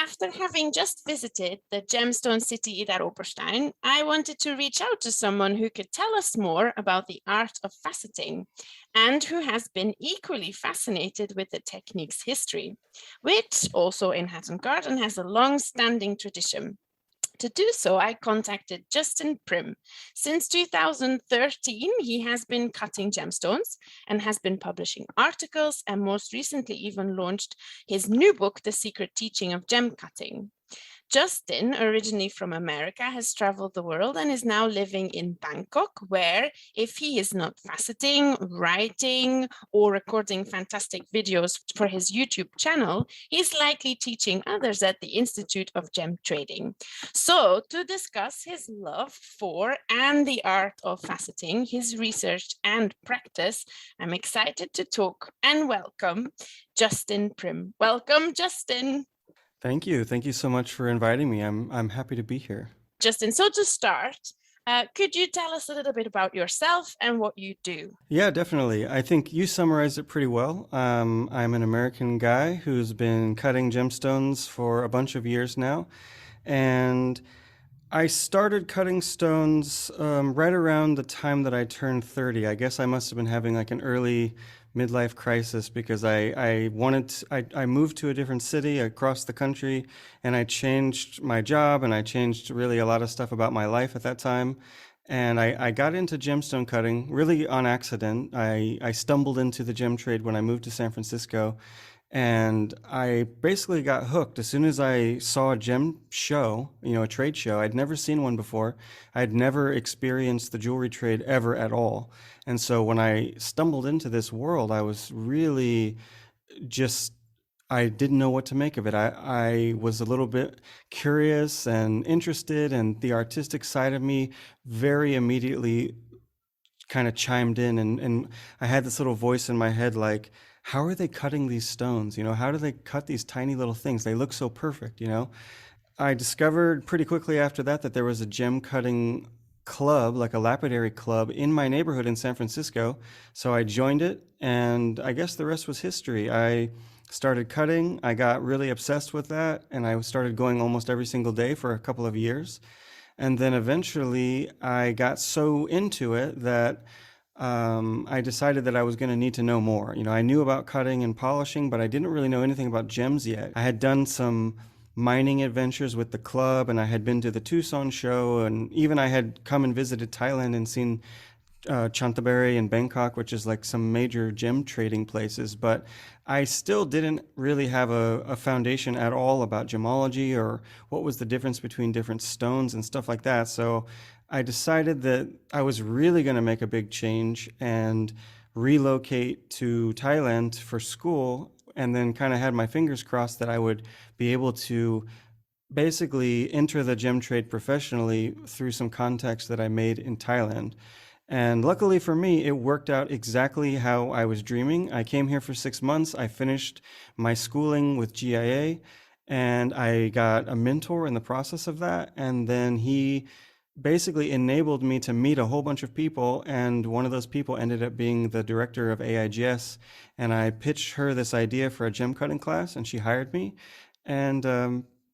After having just visited the gemstone city Idar Oberstein, I wanted to reach out to someone who could tell us more about the art of faceting and who has been equally fascinated with the technique's history, which also in Hatton Garden has a long-standing tradition. To do so, I contacted Justin Prim. Since 2013, he has been cutting gemstones and has been publishing articles, and most recently even launched his new book, The Secret Teaching of Gemcutting. Justin, originally from America, has traveled the world and is now living in Bangkok, where if he is not faceting, writing, or recording fantastic videos for his YouTube channel, he's likely teaching others at the Institute of Gem Trading. So to discuss his love for and the art of faceting, his research and practice, I'm excited to talk and welcome Justin Prim. Welcome, Justin. Thank you. Thank you so much for inviting me. I'm happy to be here. Justin, so to start, could you tell us a little bit about yourself and what you do? Yeah, definitely. I think you summarized it pretty well. I'm an American guy who's been cutting gemstones for a bunch of years now. And I started cutting stones right around the time that I turned 30. I guess I must have been having like an early midlife crisis because I moved to a different city across the country, and I changed my job, and I changed really a lot of stuff about my life at that time. And I got into gemstone cutting really on accident. I stumbled into the gem trade when I moved to San Francisco, and I basically got hooked as soon as I saw a gem show, a trade show. I'd never seen one before. I'd never experienced the jewelry trade ever at all. And so when I stumbled into this world, I was really just, I didn't know what to make of it. I was a little bit curious and interested, and the artistic side of me very immediately kind of chimed in, and I had this little voice in my head like, how are they cutting these stones? How do they cut these tiny little things? They look so perfect. I discovered pretty quickly after that there was a gem cutting club, like a lapidary club in my neighborhood in San Francisco. So I joined it, and I guess the rest was history. I started cutting, I got really obsessed with that, and I started going almost every single day for a couple of years. And then eventually I got so into it that I decided that I was going to need to know more. I knew about cutting and polishing, but I didn't really know anything about gems yet. I had done some mining adventures with the club, and I had been to the Tucson show, and even I had come and visited Thailand and seen Chantaburi and Bangkok, which is like some major gem trading places, but I still didn't really have a foundation at all about gemology or what was the difference between different stones and stuff like that. So I decided that I was really going to make a big change and relocate to Thailand for school, and then kind of had my fingers crossed that I would be able to basically enter the gem trade professionally through some contacts that I made in Thailand. And luckily for me, it worked out exactly how I was dreaming. I came here for 6 months. I finished my schooling with GIA, and I got a mentor in the process of that. And then he basically enabled me to meet a whole bunch of people. And one of those people ended up being the director of AIGS. And I pitched her this idea for a gem cutting class, and she hired me. And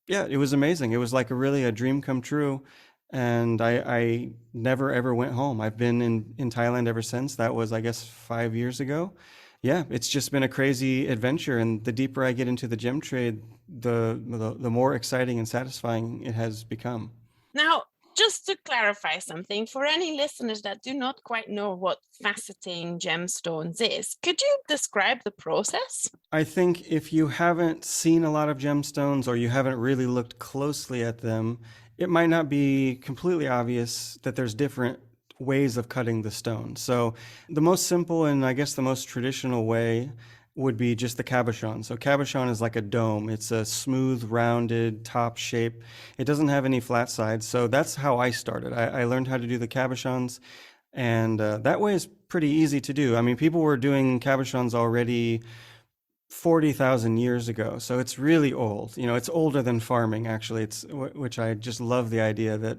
yeah, it was amazing. It was like really a dream come true. And I never ever went home. I've been in Thailand ever since. That was, I guess, 5 years ago. Yeah, it's just been a crazy adventure. And the deeper I get into the gem trade, the more exciting and satisfying it has become. Now, just to clarify something, for any listeners that do not quite know what faceting gemstones is, could you describe the process? I think if you haven't seen a lot of gemstones or you haven't really looked closely at them, it might not be completely obvious that there's different ways of cutting the stone. So the most simple and I guess the most traditional way would be just the cabochon. So cabochon is like a dome. It's a smooth, rounded top shape. It doesn't have any flat sides. So that's how I started. I learned how to do the cabochons, and that way is pretty easy to do. I mean, people were doing cabochons already 40,000 years ago. So it's really old. It's older than farming, actually. Which I just love the idea that,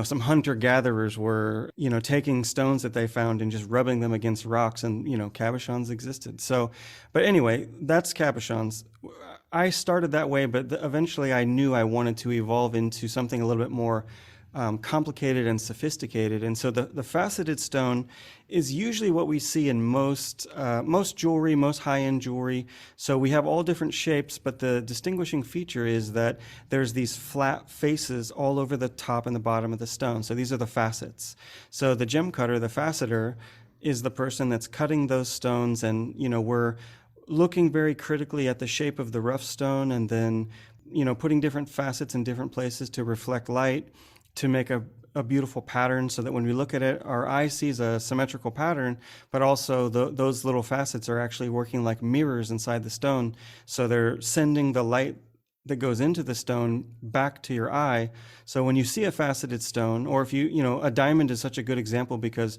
some hunter-gatherers were, taking stones that they found and just rubbing them against rocks, and, cabochons existed. So, but anyway, that's cabochons. I started that way, but eventually I knew I wanted to evolve into something a little bit more complicated and sophisticated. And so the faceted stone is usually what we see in most jewelry, most high-end jewelry. So we have all different shapes, but the distinguishing feature is that there's these flat faces all over the top and the bottom of the stone. So these are the facets. So the gem cutter, the faceter, is the person that's cutting those stones, and we're looking very critically at the shape of the rough stone, and then putting different facets in different places to reflect light to make a beautiful pattern, so that when we look at it, our eye sees a symmetrical pattern, but also those little facets are actually working like mirrors inside the stone. So they're sending the light that goes into the stone back to your eye. So when you see a faceted stone, or if a diamond is such a good example, because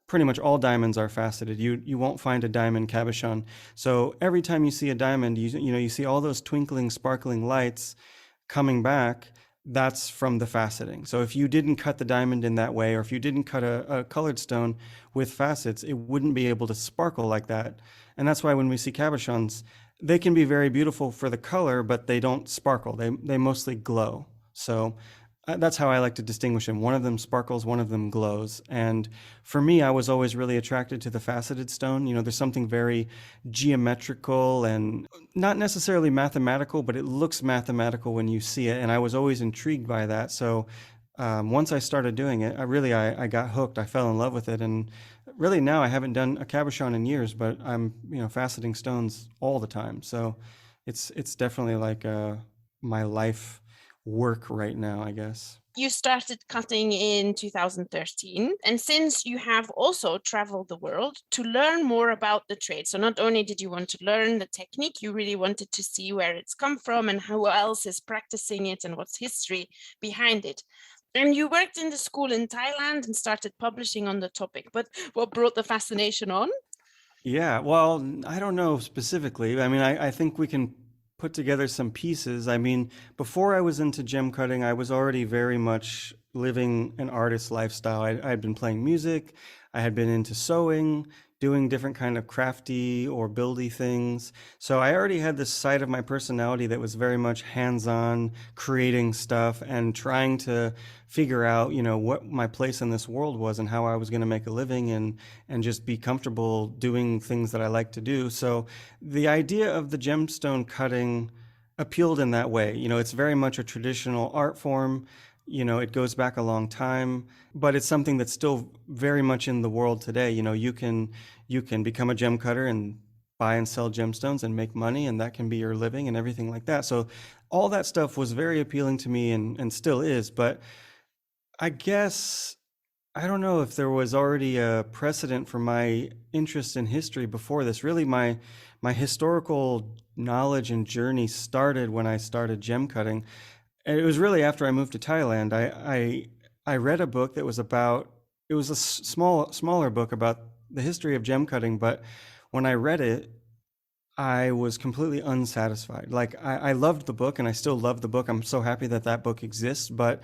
pretty much all diamonds are faceted. You won't find a diamond cabochon. So every time you see a diamond, you see all those twinkling, sparkling lights coming back. That's from the faceting. So if you didn't cut the diamond in that way, or if you didn't cut a colored stone with facets, it wouldn't be able to sparkle like that. And that's why when we see cabochons, they can be very beautiful for the color, but they don't sparkle. They mostly glow. So that's how I like to distinguish them. One of them sparkles, one of them glows. And for me, I was always really attracted to the faceted stone. There's something very geometrical and not necessarily mathematical, but it looks mathematical when you see it. And I was always intrigued by that. So once I started doing it, I got hooked. I fell in love with it. And really now I haven't done a cabochon in years, but I'm faceting stones all the time. So it's definitely like my life work right now, I guess. You started cutting in 2013, and since you have also traveled the world to learn more about the trade, so not only did you want to learn the technique, you really wanted to see where it's come from and who else is practicing it and what's history behind it. And you worked in the school in Thailand and started publishing on the topic, but what brought the fascination on? Yeah, well, I don't know specifically. I mean, I think we can put together some pieces. I mean, before I was into gem cutting, I was already very much living an artist lifestyle. I had been playing music, I had been into sewing, doing different kind of crafty or buildy things. So I already had this side of my personality that was very much hands-on, creating stuff and trying to figure out, what my place in this world was and how I was going to make a living and just be comfortable doing things that I like to do. So the idea of the gemstone cutting appealed in that way. It's very much a traditional art form. It goes back a long time, but it's something that's still very much in the world today. You can become a gem cutter and buy and sell gemstones and make money, and that can be your living and everything like that. So all that stuff was very appealing to me and still is. But I guess I don't know if there was already a precedent for my interest in history before this. Really, my historical knowledge and journey started when I started gem cutting. And it was really after I moved to Thailand. I read a book that was about, it was a smaller book about the history of gem cutting, but when I read it, I was completely unsatisfied. Like I loved the book and I still love the book. I'm so happy that that book exists, but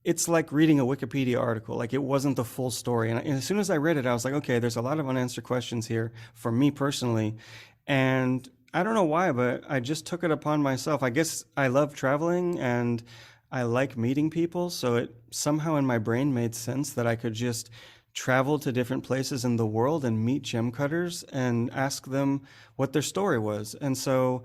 it's like reading a Wikipedia article. Like it wasn't the full story. And as soon as I read it, I was like, okay, there's a lot of unanswered questions here for me personally. And I don't know why, but I just took it upon myself. I guess I love traveling and I like meeting people. So it somehow in my brain made sense that I could just travel to different places in the world and meet gem cutters and ask them what their story was. And so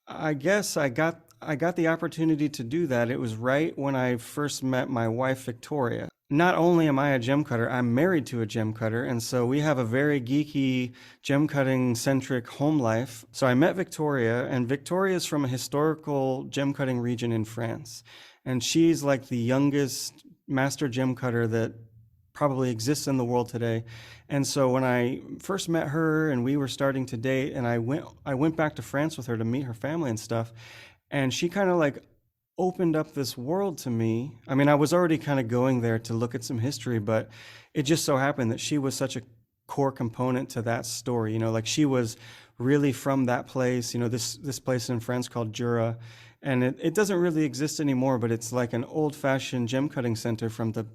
I guess I got the opportunity to do that. It was right when I first met my wife, Victoria. Not only am I a gem cutter, I'm married to a gem cutter. And so we have a very geeky, gem cutting centric home life. So I met Victoria, and Victoria is from a historical gem cutting region in France. And she's like the youngest master gem cutter that probably exists in the world today. And so when I first met her and we were starting to date, and I went back to France with her to meet her family and stuff, and she kind of like opened up this world to me. I mean, I was already kind of going there to look at some history, but it just so happened that she was such a core component to that story. Like she was really from that place, this place in France called Jura. And it doesn't really exist anymore, but it's like an old-fashioned gem cutting center from the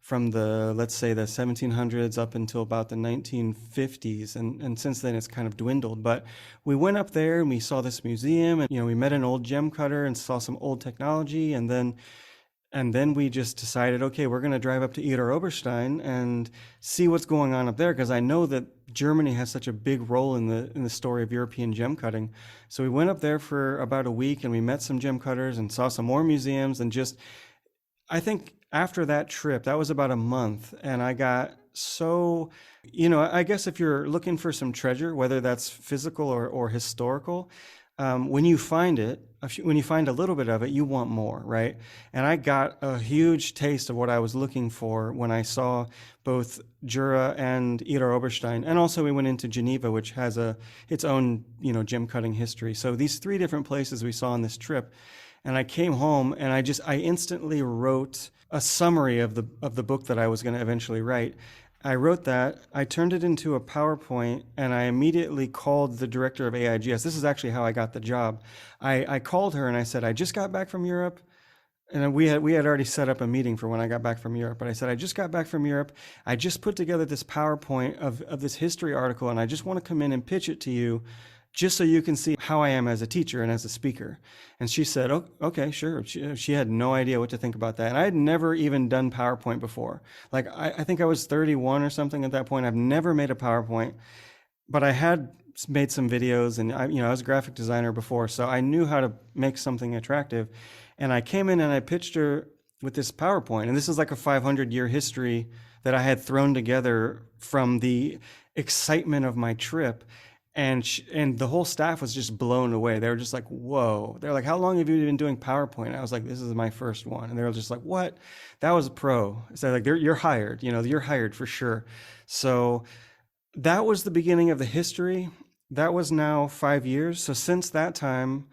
from the, let's say, the 1700s up until about the 1950s. And since then it's kind of dwindled. But we went up there and we saw this museum, and, we met an old gem cutter and saw some old technology. And then we just decided, okay, we're going to drive up to Idar Oberstein and see what's going on up there, because I know that Germany has such a big role in the story of European gem cutting. So we went up there for about a week and we met some gem cutters and saw some more museums, and just, I think after that trip, that was about a month, and I got so, I guess if you're looking for some treasure, whether that's physical or historical, when you find it, when you find a little bit of it, you want more, right? And I got a huge taste of what I was looking for when I saw both Jura and Idar Oberstein. And also we went into Geneva, which has its own, gem cutting history. So these 3 different places we saw on this trip. And I came home and I instantly wrote a summary of the book that I was going to eventually write. I wrote that, I turned it into a PowerPoint, and I immediately called the director of AIGS. This is actually how I got the job. I called her and I said, I just got back from Europe. And we had already set up a meeting for when I got back from Europe. But I said, I just got back from Europe. I just put together this PowerPoint of this history article, and I just want to come in and pitch it to you, just so you can see how I am as a teacher and as a speaker. And she said, oh, okay, sure. She had no idea what to think about that. And I had never even done PowerPoint before. Like, I think I was 31 or something at that point. I've never made a PowerPoint, but I had made some videos, and I was a graphic designer before, so I knew how to make something attractive. And I came in and I pitched her with this PowerPoint. And this is like a 500-year history that I had thrown together from the excitement of my trip. And the whole staff was just blown away. They were just like, whoa. They're like, how long have you been doing PowerPoint? I was like, this is my first one. And they were just like, what? That was a pro. So like, you're hired, you're hired for sure. So that was the beginning of the history. That was now 5 years. So since that time,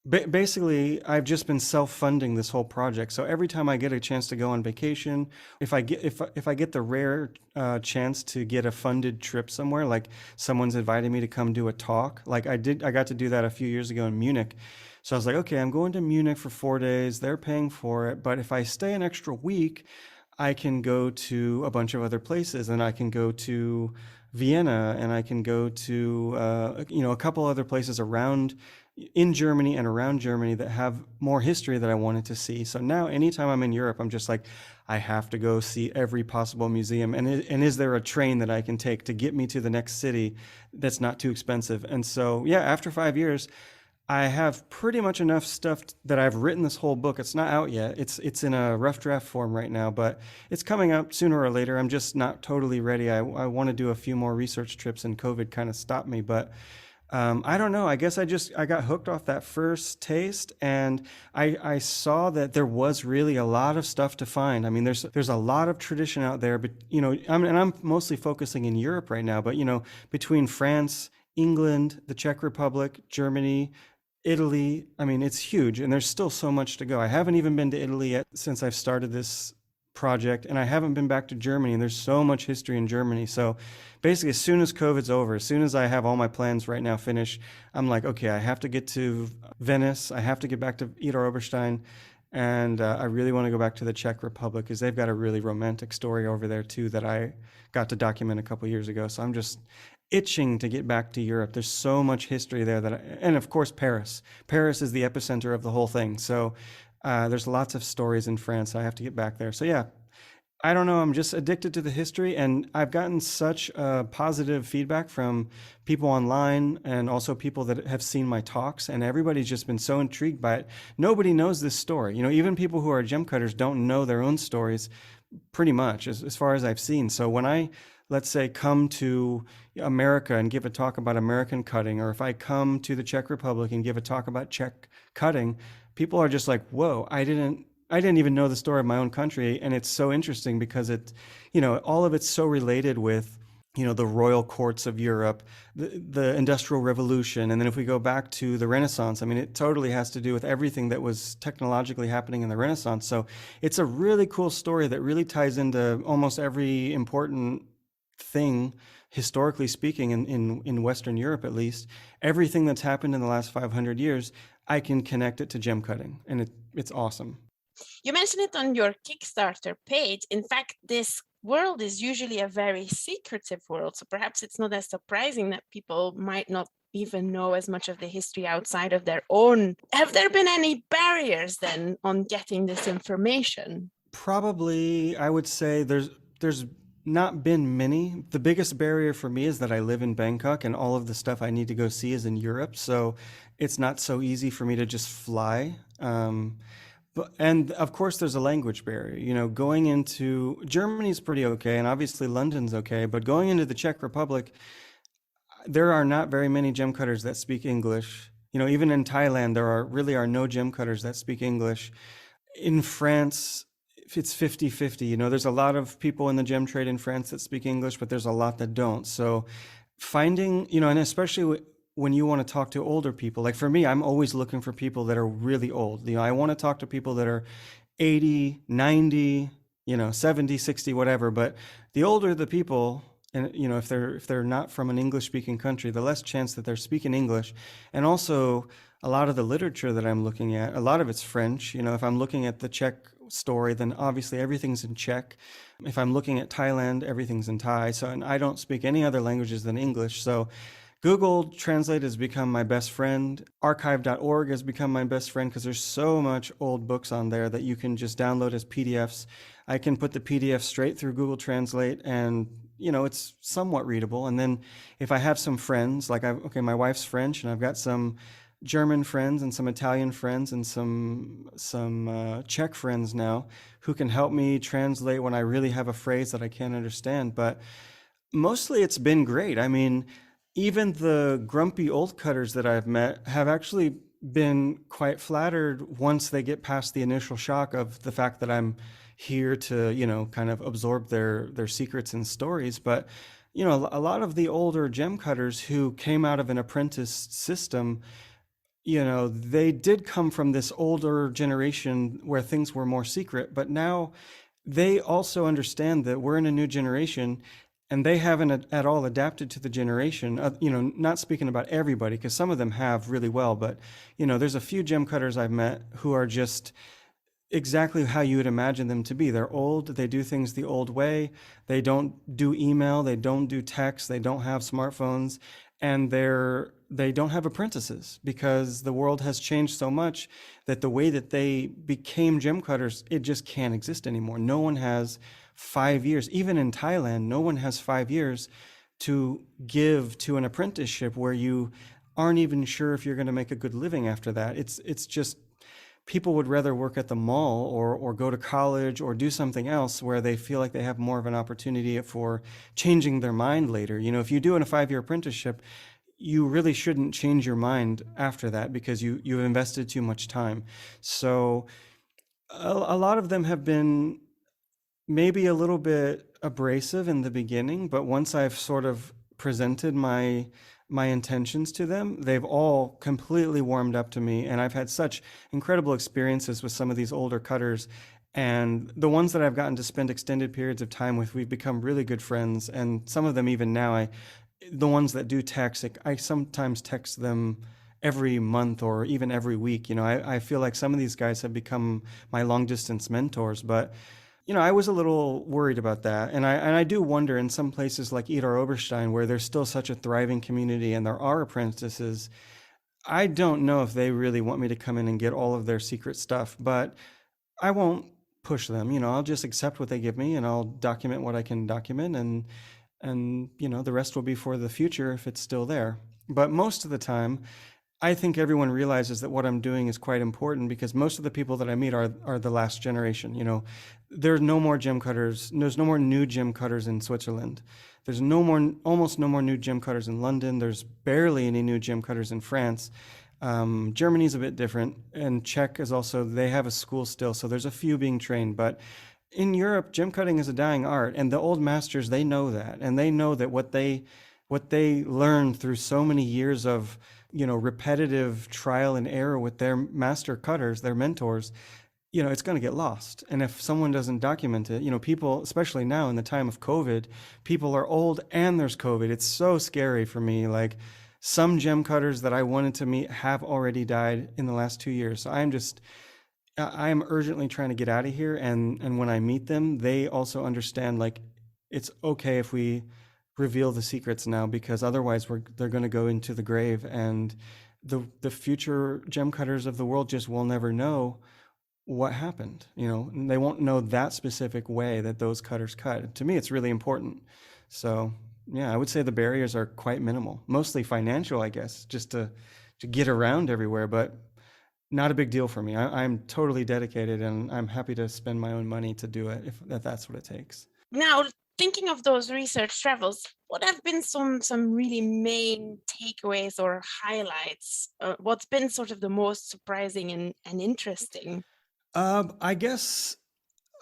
basically, I've just been self-funding this whole project. So every time I get a chance to go on vacation, if I get the rare chance to get a funded trip somewhere, like someone's invited me to come do a talk, like I got to do that a few years ago in Munich. So I was like, okay, I'm going to Munich for 4 days. They're paying for it, but if I stay an extra week, I can go to a bunch of other places, and I can go to Vienna, and I can go to a couple other places in Germany and around Germany that have more history that I wanted to see. So now anytime I'm in Europe, I'm just like, I have to go see every possible museum. And is there a train that I can take to get me to the next city that's not too expensive? And so, yeah, after 5 years, I have pretty much enough stuff that I've written this whole book. It's not out yet. It's in a rough draft form right now, but it's coming out sooner or later. I'm just not totally ready. I want to do a few more research trips, and COVID kind of stopped me, but I don't know. I guess I got hooked off that first taste, and I saw that there was really a lot of stuff to find. I mean, there's a lot of tradition out there, but I'm mostly focusing in Europe right now, but between France, England, the Czech Republic, Germany, Italy, I mean, it's huge, and there's still so much to go. I haven't even been to Italy yet since I've started this project, and I haven't been back to Germany, and there's so much history in Germany. So basically, as soon as COVID's over, as soon as I have all my plans right now finished, I'm like, okay, I have to get to Venice, I have to get back to Idar Oberstein, and I really want to go back to the Czech Republic, because they've got a really romantic story over there too that I got to document a couple years ago. So I'm just itching to get back to Europe. There's so much history there and of course Paris. Paris is the epicenter of the whole thing. So there's lots of stories in France. I have to get back there. So yeah, I don't know. I'm just addicted to the history, and I've gotten such positive feedback from people online and also people that have seen my talks, and everybody's just been so intrigued by it. Nobody knows this story. Even people who are gem cutters don't know their own stories pretty much, as far as I've seen. So when I, let's say, come to America and give a talk about American cutting, or if I come to the Czech Republic and give a talk about Czech cutting, people are just like, whoa, I didn't even know the story of my own country. And it's so interesting because all of it's so related with, the royal courts of Europe, the Industrial Revolution. And then if we go back to the Renaissance, I mean, it totally has to do with everything that was technologically happening in the Renaissance. So it's a really cool story that really ties into almost every important thing, historically speaking, in Western Europe, at least. Everything that's happened in the last 500 years, I can connect it to gem cutting, and it's awesome. You mentioned it on your Kickstarter page. In fact, this world is usually a very secretive world, so perhaps it's not as surprising that people might not even know as much of the history outside of their own. Have there been any barriers then on getting this information? Probably, I would say there's not been many. The biggest barrier for me is that I live in Bangkok and all of the stuff I need to go see is in Europe, so it's not so easy for me to just fly. And of course, there's a language barrier. You know, going into Germany's pretty okay, and obviously London's okay, but going into the Czech Republic, there are not very many gem cutters that speak English. You know, even in Thailand, there really are no gem cutters that speak English. In France, it's 50-50. You know, there's a lot of people in the gem trade in France that speak English, but there's a lot that don't. So finding, you know, and especially when you want to talk to older people, like for me, I'm always looking for people that are really old. You know, I want to talk to people that are 80, 90, you know, 70, 60, whatever. But the older the people, and you know, if they're not from an English speaking country, the less chance that they're speaking English. And also a lot of the literature that I'm looking at, a lot of it's French. You know, if I'm looking at the Czech story, then obviously everything's in Czech. If I'm looking at Thailand, everything's in Thai. So, and I don't speak any other languages than English. So Google Translate has become my best friend. Archive.org has become my best friend because there's so much old books on there that you can just download as PDFs. I can put the PDF straight through Google Translate and, you know, it's somewhat readable. And then if I have some friends, like my wife's French and I've got some German friends and some Italian friends and some Czech friends now who can help me translate when I really have a phrase that I can't understand. But mostly it's been great. I mean, even the grumpy old cutters that I've met have actually been quite flattered once they get past the initial shock of the fact that I'm here to, you know, kind of absorb their secrets and stories. But, you know, a lot of the older gem cutters who came out of an apprentice system, you know, they did come from this older generation where things were more secret, but now they also understand that we're in a new generation and they haven't at all adapted to the generation. You know, not speaking about everybody, because some of them have really well, but, you know, there's a few gem cutters I've met who are just exactly how you would imagine them to be. They're old, they do things the old way, they don't do email, they don't do text, they don't have smartphones, and they don't have apprentices because the world has changed so much that the way that they became gem cutters, it just can't exist anymore. No one has 5 years, even in Thailand, no one has 5 years to give to an apprenticeship where you aren't even sure if you're going to make a good living after that. It's just people would rather work at the mall or go to college or do something else where they feel like they have more of an opportunity for changing their mind later. You know, if you do in a 5-year apprenticeship, you really shouldn't change your mind after that because you've invested too much time. So a lot of them have been maybe a little bit abrasive in the beginning, but once I've sort of presented my intentions to them, they've all completely warmed up to me. And I've had such incredible experiences with some of these older cutters. And the ones that I've gotten to spend extended periods of time with, we've become really good friends. And some of them even now, the ones that do text, I sometimes text them every month or even every week. You know, I feel like some of these guys have become my long distance mentors, but you know, I was a little worried about that. And I do wonder in some places like Idar Oberstein, where there's still such a thriving community and there are apprentices, I don't know if they really want me to come in and get all of their secret stuff, but I won't push them. You know, I'll just accept what they give me and I'll document what I can document and you know, the rest will be for the future if it's still there. But most of the time, I think everyone realizes that what I'm doing is quite important because most of the people that I meet are the last generation. You know, there's no more gem cutters. There's no more new gem cutters in Switzerland. There's almost no more new gem cutters in London. There's barely any new gem cutters in France. Germany's a bit different, and Czech is also, they have a school still, so there's a few being trained. But in Europe, gem cutting is a dying art, and the old masters, they know that, and they know that what they learned through so many years of, you know, repetitive trial and error with their master cutters, their mentors, you know, it's going to get lost. And if someone doesn't document it, you know, people, especially now in the time of COVID, people are old and there's COVID. It's so scary for me. Like some gem cutters that I wanted to meet have already died in the last 2 years. So I'm just, I am urgently trying to get out of here. And when I meet them, they also understand like it's okay if we reveal the secrets now, because otherwise they're going to go into the grave, and the future gem cutters of the world just will never know what happened. You know, and they won't know that specific way that those cutters cut. To me, it's really important. So yeah, I would say the barriers are quite minimal, mostly financial, I guess, just to get around everywhere, but not a big deal for me. I'm totally dedicated, and I'm happy to spend my own money to do it if that's what it takes. Now, thinking of those research travels, what have been some really main takeaways or highlights? What's been sort of the most surprising and interesting? I guess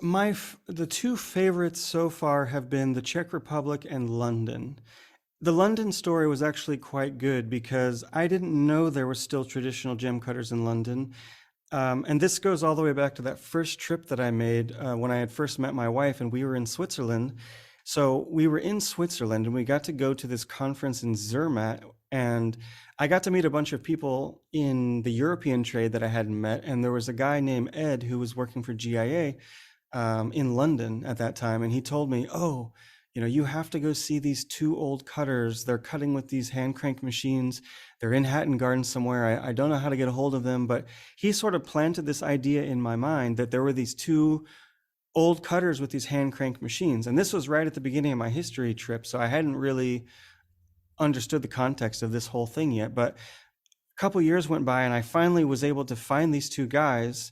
the two favorites so far have been the Czech Republic and London. The London story was actually quite good because I didn't know there were still traditional gem cutters in London. And this goes all the way back to that first trip that I made when I had first met my wife, and we were in Switzerland. So we were in Switzerland and we got to go to this conference in Zermatt, and I got to meet a bunch of people in the European trade that I hadn't met. And there was a guy named Ed who was working for GIA in London at that time, and he told me, "Oh, you know, you have to go see these two old cutters. They're cutting with these hand crank machines. They're in Hatton Garden somewhere. I don't know how to get a hold of them." But he sort of planted this idea in my mind that there were these two old cutters with these hand crank machines. And this was right at the beginning of my history trip, so I hadn't really understood the context of this whole thing yet. But a couple years went by, and I finally was able to find these two guys.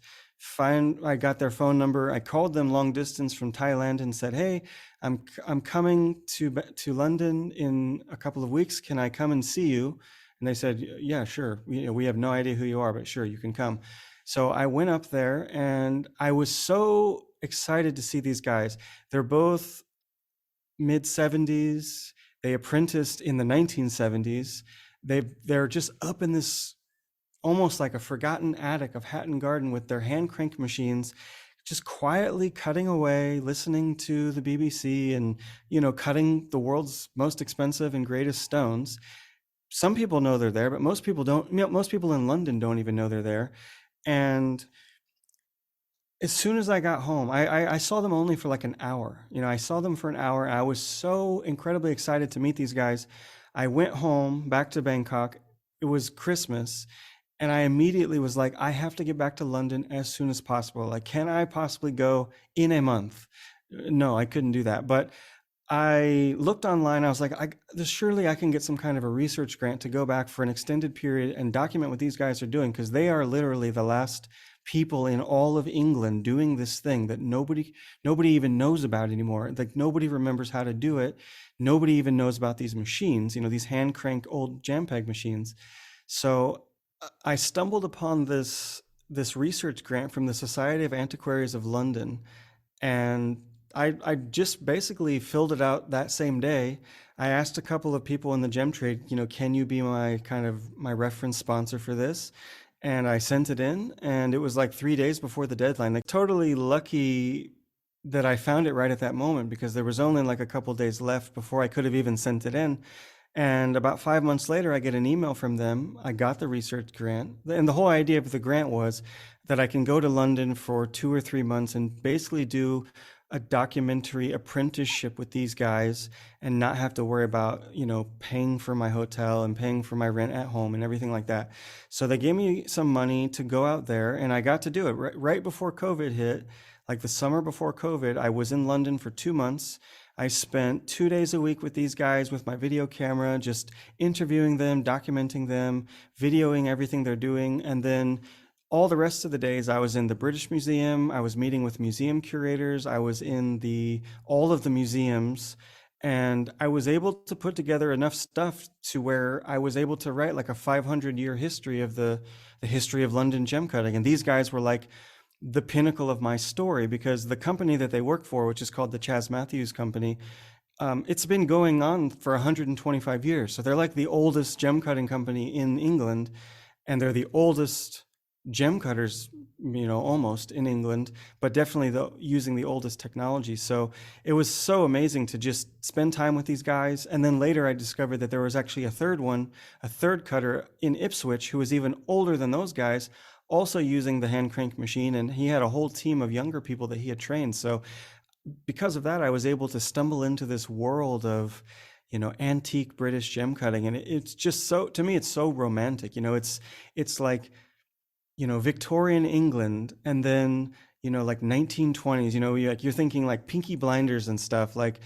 I got their phone number. I called them long distance from Thailand and said, "Hey, I'm coming to London in a couple of weeks. Can I come and see you?" And they said, "Yeah, sure. We have no idea who you are, but sure, you can come." So I went up there, and I was so excited to see these guys. They're both mid 70s. They apprenticed in the 1970s. They're just up in this almost like a forgotten attic of Hatton Garden with their hand crank machines, just quietly cutting away, listening to the BBC, and cutting the world's most expensive and greatest stones. Some people know they're there, but most people don't. Most people in London don't even know they're there. And as soon as I got home, I saw them only for like an hour. I saw them for an hour. I was so incredibly excited to meet these guys. I went home back to Bangkok. It was Christmas. And I immediately was like, I have to get back to London as soon as possible. Like, can I possibly go in a month? No, I couldn't do that. But I looked online. I was like, surely I can get some kind of a research grant to go back for an extended period and document what these guys are doing, because they are literally the last people in all of England doing this thing that nobody even knows about anymore. Like, nobody remembers how to do it. Nobody even knows about these machines, these hand crank old jam peg machines. So I stumbled upon this research grant from the Society of Antiquaries of London, and I just basically filled it out that same day. I asked a couple of people in the gem trade, can you be my reference sponsor for this? And I sent it in, and it was like 3 days before the deadline. Like, totally lucky that I found it right at that moment, because there was only like a couple days left before I could have even sent it in. And about 5 months later, I get an email from them. I got the research grant. And the whole idea of the grant was that I can go to London for 2 or 3 months and basically do a documentary apprenticeship with these guys and not have to worry about, paying for my hotel and paying for my rent at home and everything like that. So they gave me some money to go out there, and I got to do it right before COVID hit. Like the summer before COVID, I was in London for 2 months. I spent 2 days a week with these guys with my video camera, just interviewing them, documenting them, videoing everything they're doing. And then all the rest of the days, I was in the British Museum. I was meeting with museum curators. I was in all of the museums. And I was able to put together enough stuff to where I was able to write like a 500-year history of the history of London gem cutting. And these guys were like the pinnacle of my story, because the company that they work for, which is called the Chas Matthews Company, it's been going on for 125 years. So they're like the oldest gem cutting company in England, and they're the oldest gem cutters, almost in England, but definitely using the oldest technology. So it was so amazing to just spend time with these guys. And then later I discovered that there was actually a third cutter in Ipswich who was even older than those guys, also using the hand crank machine, and he had a whole team of younger people that he had trained. So because of that, I was able to stumble into this world of, antique British gem cutting, and it's just so, to me, it's so romantic. It's like, Victorian England, and then, like 1920s. You're thinking like Pinky Blinders and stuff. Like,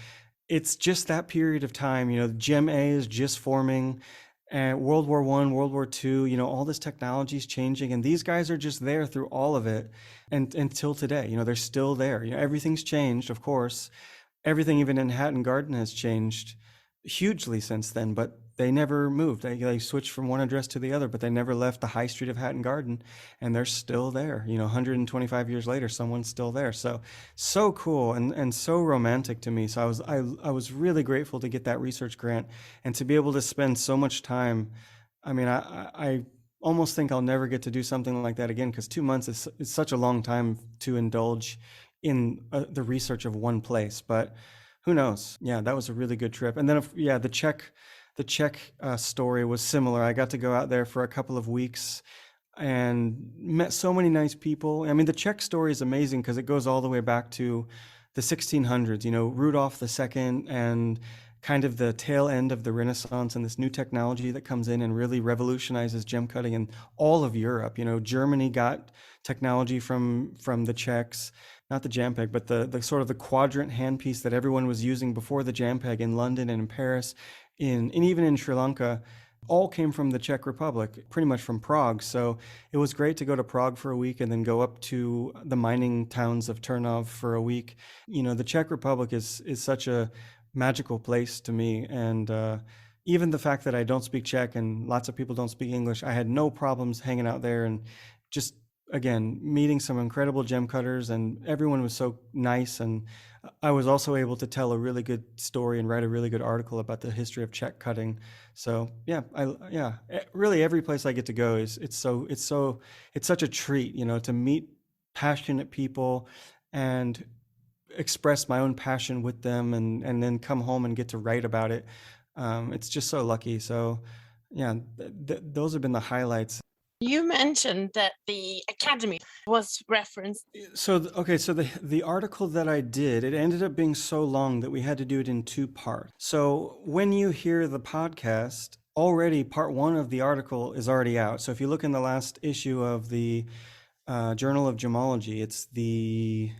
it's just that period of time. Gem A is just forming. And World War I, World War II, all this technology is changing, and these guys are just there through all of it, and until today, they're still there. Everything's changed, of course. Everything, even in Hatton Garden, has changed hugely since then, but they never moved. They switched from one address to the other, but they never left the high street of Hatton Garden, and they're still there. 125 years later, someone's still there. So cool and so romantic to me. So I was really grateful to get that research grant and to be able to spend so much time. I mean, I almost think I'll never get to do something like that again, because 2 months is such a long time to indulge in the research of one place. But who knows? Yeah, that was a really good trip. And then, the Czech story was similar. I got to go out there for a couple of weeks and met so many nice people. I mean, the Czech story is amazing because it goes all the way back to the 1600s. Rudolph II, and kind of the tail end of the Renaissance, and this new technology that comes in and really revolutionizes gem cutting in all of Europe. Germany got technology from the Czechs. Not the JAMPEG, but the sort of the quadrant handpiece that everyone was using before the JAMPEG in London and in Paris, and even in Sri Lanka, all came from the Czech Republic, pretty much from Prague. So it was great to go to Prague for a week and then go up to the mining towns of Turnov for a week. The Czech Republic is such a magical place to me, and even the fact that I don't speak Czech and lots of people don't speak English, I had no problems hanging out there and just, again, meeting some incredible gem cutters, and everyone was so nice. And I was also able to tell a really good story and write a really good article about the history of Czech cutting. So yeah, really every place I get to go it's such a treat, to meet passionate people and express my own passion with them, and then come home and get to write about it. It's just so lucky. So yeah, those have been the highlights. You mentioned that the academy was referenced. So the article that I did, it ended up being so long that we had to do it in 2 parts. So when you hear the podcast, already part 1 of the article is already out. So if you look in the last issue of the Journal of Gemology, I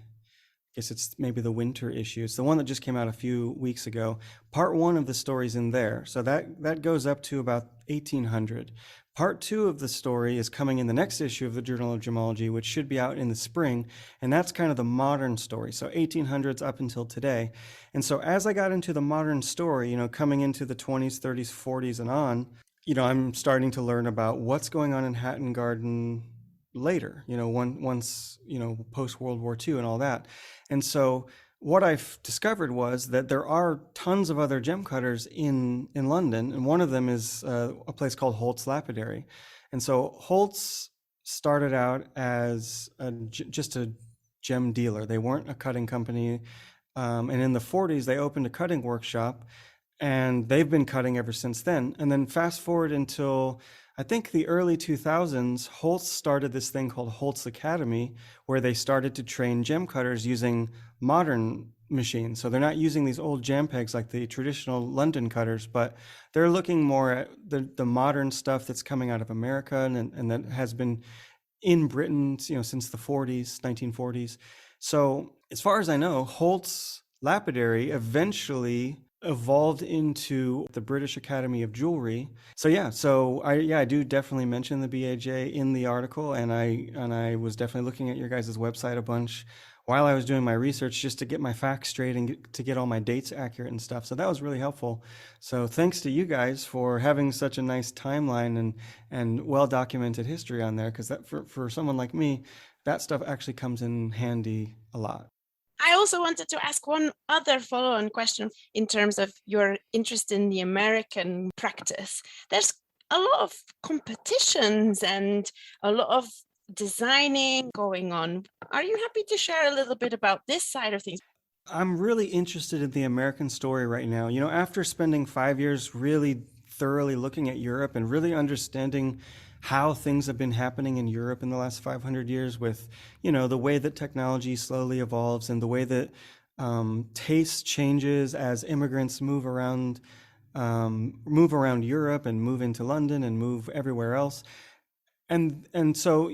guess it's maybe the winter issue. It's the one that just came out a few weeks ago. Part 1 of the story's in there. So that goes up to about 1800. Part 2 of the story is coming in the next issue of the Journal of Gemology, which should be out in the spring. And that's kind of the modern story. So 1800s up until today. And so as I got into the modern story, coming into the 20s, 30s, 40s and on, I'm starting to learn about what's going on in Hatton Garden later, once, post World War II and all that. And so what I've discovered was that there are tons of other gem cutters in London, and one of them is a place called Holt's Lapidary. And so Holt's started out as just a gem dealer. They weren't a cutting company. And in the 40s, they opened a cutting workshop, and they've been cutting ever since then. And then fast forward until, I think, the early 2000s, Holt's started this thing called Holt's Academy, where they started to train gem cutters using modern machines. So they're not using these old JAMPEGs like the traditional London cutters, but they're looking more at the modern stuff that's coming out of America, and that has been in Britain, since the 40s, 1940s. So as far as I know, Holt's Lapidary eventually evolved into the British Academy of Jewelry. So I do definitely mention the BAJ in the article, and I was definitely looking at your guys' website a bunch while I was doing my research, just to get my facts straight and to get all my dates accurate and stuff. So that was really helpful. So thanks to you guys for having such a nice timeline and well-documented history on there, because that for someone like me, that stuff actually comes in handy a lot. I also wanted to ask one other follow-on question in terms of your interest in the American practice. There's a lot of competitions and a lot of designing going on. Are you happy to share a little bit about this side of things? I'm really interested in the American story right now. After spending 5 years really thoroughly looking at Europe and really understanding how things have been happening in Europe in the last 500 years with, the way that technology slowly evolves and the way that taste changes as immigrants move around Europe and move into London and move everywhere else. And so,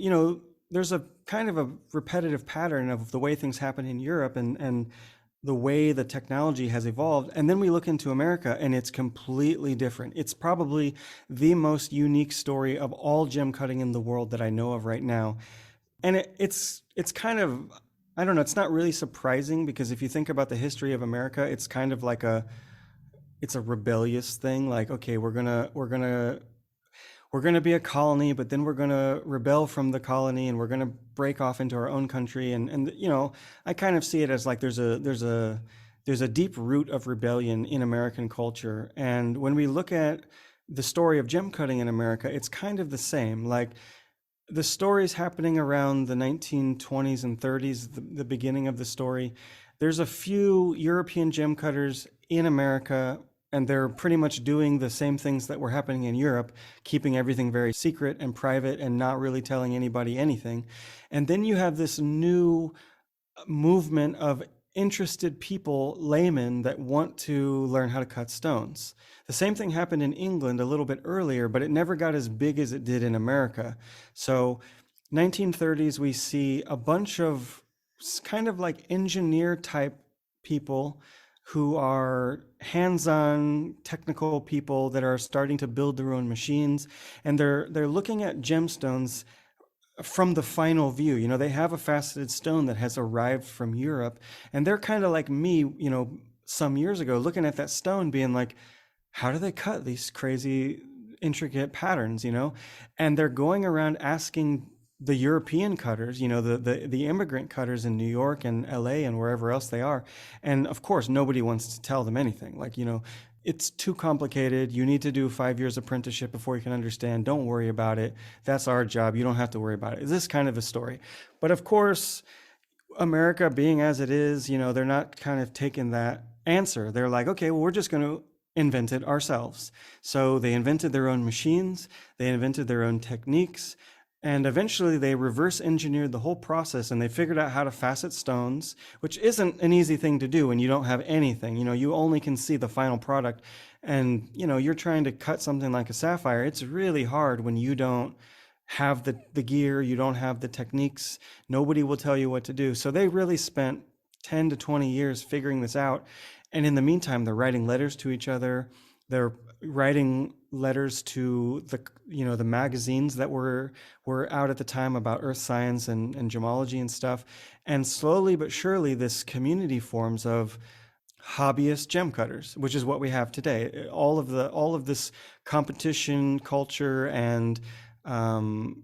there's a kind of a repetitive pattern of the way things happen in Europe and the way the technology has evolved. And then we look into America and it's completely different. It's probably the most unique story of all gem cutting in the world that I know of right now. And it's kind of, I don't know, it's not really surprising because if you think about the history of America, it's kind of like it's a rebellious thing. Like, okay, we're gonna be a colony, but then we're gonna rebel from the colony and we're gonna break off into our own country. And I kind of see it as like there's a deep root of rebellion in American culture. And when we look at the story of gem cutting in America, it's kind of the same. Like the stories happening around the 1920s and 30s, the beginning of the story. There's a few European gem cutters in America, and they're pretty much doing the same things that were happening in Europe, keeping everything very secret and private and not really telling anybody anything. And then you have this new movement of interested people, laymen, that want to learn how to cut stones. The same thing happened in England a little bit earlier, but it never got as big as it did in America. So 1930s, we see a bunch of kind of like engineer type people who are hands-on technical people that are starting to build their own machines, and they're looking at gemstones from the final view. They have a faceted stone that has arrived from Europe, and they're kind of like me, some years ago, looking at that stone being like, how do they cut these crazy intricate patterns, And they're going around asking the European cutters, the immigrant cutters in New York and LA and wherever else they are. And of course, nobody wants to tell them anything. Like, it's too complicated. You need to do 5 years apprenticeship before you can understand. Don't worry about it. That's our job. You don't have to worry about it. It's this kind of a story. But of course, America being as it is, they're not kind of taking that answer. They're like, okay, well, we're just going to invent it ourselves. So they invented their own machines. They invented their own techniques. And eventually they reverse engineered the whole process and they figured out how to facet stones, which isn't an easy thing to do when you don't have anything. You only can see the final product. And, you're trying to cut something like a sapphire. It's really hard when you don't have the gear, you don't have the techniques. Nobody will tell you what to do. So they really spent 10 to 20 years figuring this out. And in the meantime, they're writing letters to each other. They're writing letters to the magazines that were out at the time about earth science and gemology and stuff. And slowly but surely, this community forms of hobbyist gem cutters, which is what we have today. All of this competition culture and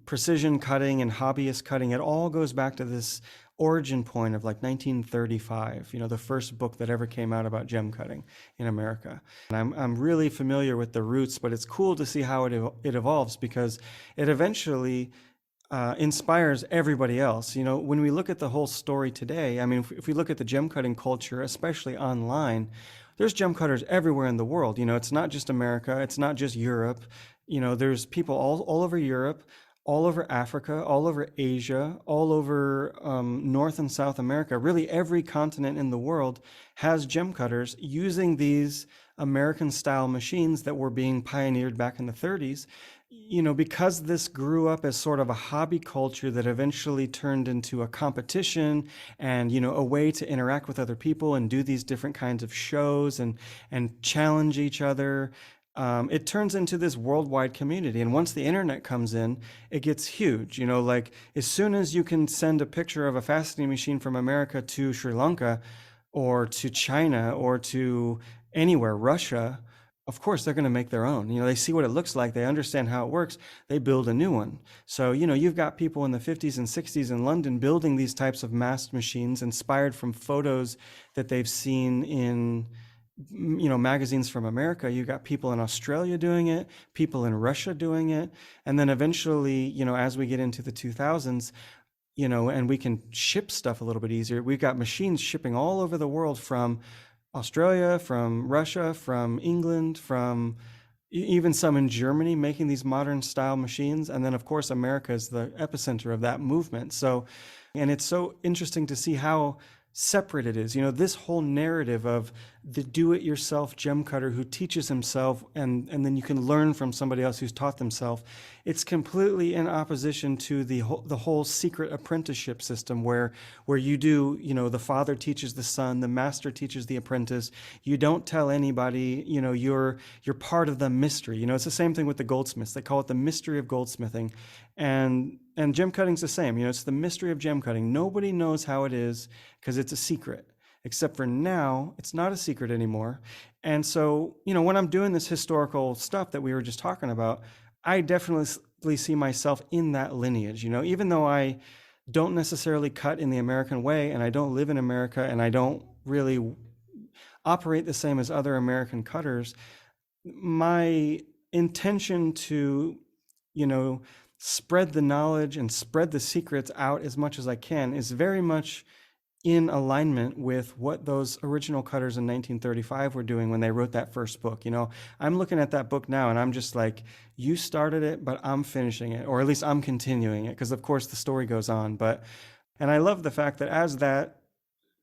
precision cutting and hobbyist cutting, it all goes back to this origin point of like 1935, the first book that ever came out about gem cutting in America. And I'm really familiar with the roots, but it's cool to see how it evolves because it eventually inspires everybody else. When we look at the whole story today, I mean, if we look at the gem cutting culture, especially online, there's gem cutters everywhere in the world. It's not just America, it's not just Europe. There's people all over Europe, all over Africa, all over Asia, all over North and South America. Really every continent in the world has gem cutters using these American style machines that were being pioneered back in the 30s. Because this grew up as sort of a hobby culture that eventually turned into a competition and, a way to interact with other people and do these different kinds of shows and challenge each other. It turns into this worldwide community. And once the internet comes in, it gets huge. Like as soon as you can send a picture of a faceting machine from America to Sri Lanka or to China or to anywhere, Russia, of course, they're going to make their own. They see what it looks like. They understand how it works. They build a new one. So, you've got people in the 50s and 60s in London building these types of masked machines inspired from photos that they've seen in magazines from America. You got people in Australia doing it, people in Russia doing it. And then eventually, as we get into the 2000s, and we can ship stuff a little bit easier, we've got machines shipping all over the world from Australia, from Russia, from England, from even some in Germany making these modern style machines. And then, of course, America is the epicenter of that movement. So, and it's so interesting to see how separate it is. You know, this whole narrative of the do-it-yourself gem cutter who teaches himself, and then you can learn from somebody else who's taught themselves. It's completely in opposition to the whole secret apprenticeship system where you do, you know, the father teaches the son, the master teaches the apprentice. You don't tell anybody, you know, you're part of the mystery. You know, it's the same thing with the goldsmiths. They call it the mystery of goldsmithing. And gem cutting's the same. You know, it's the mystery of gem cutting. Nobody knows how it is because it's a secret. Except for now, it's not a secret anymore. And so, you know, when I'm doing this historical stuff that we were just talking about, I definitely see myself in that lineage. You know, even though I don't necessarily cut in the American way, and I don't live in America, and I don't really operate the same as other American cutters, my intention to, you know, spread the knowledge and spread the secrets out as much as I can is very much in alignment with what those original cutters in 1935 were doing when they wrote that first book. You know, I'm looking at that book now and I'm just like, you started it, but I'm finishing it, or at least I'm continuing it, because of course the story goes on. But, and I love the fact that as that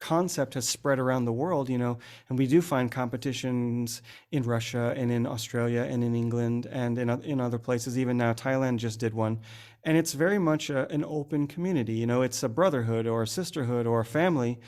concept has spread around the world, you know, and we do find competitions in Russia and in Australia and in England and in other places. Even now, Thailand just did one. And it's very much an open community. You know, it's a brotherhood or a sisterhood or a family.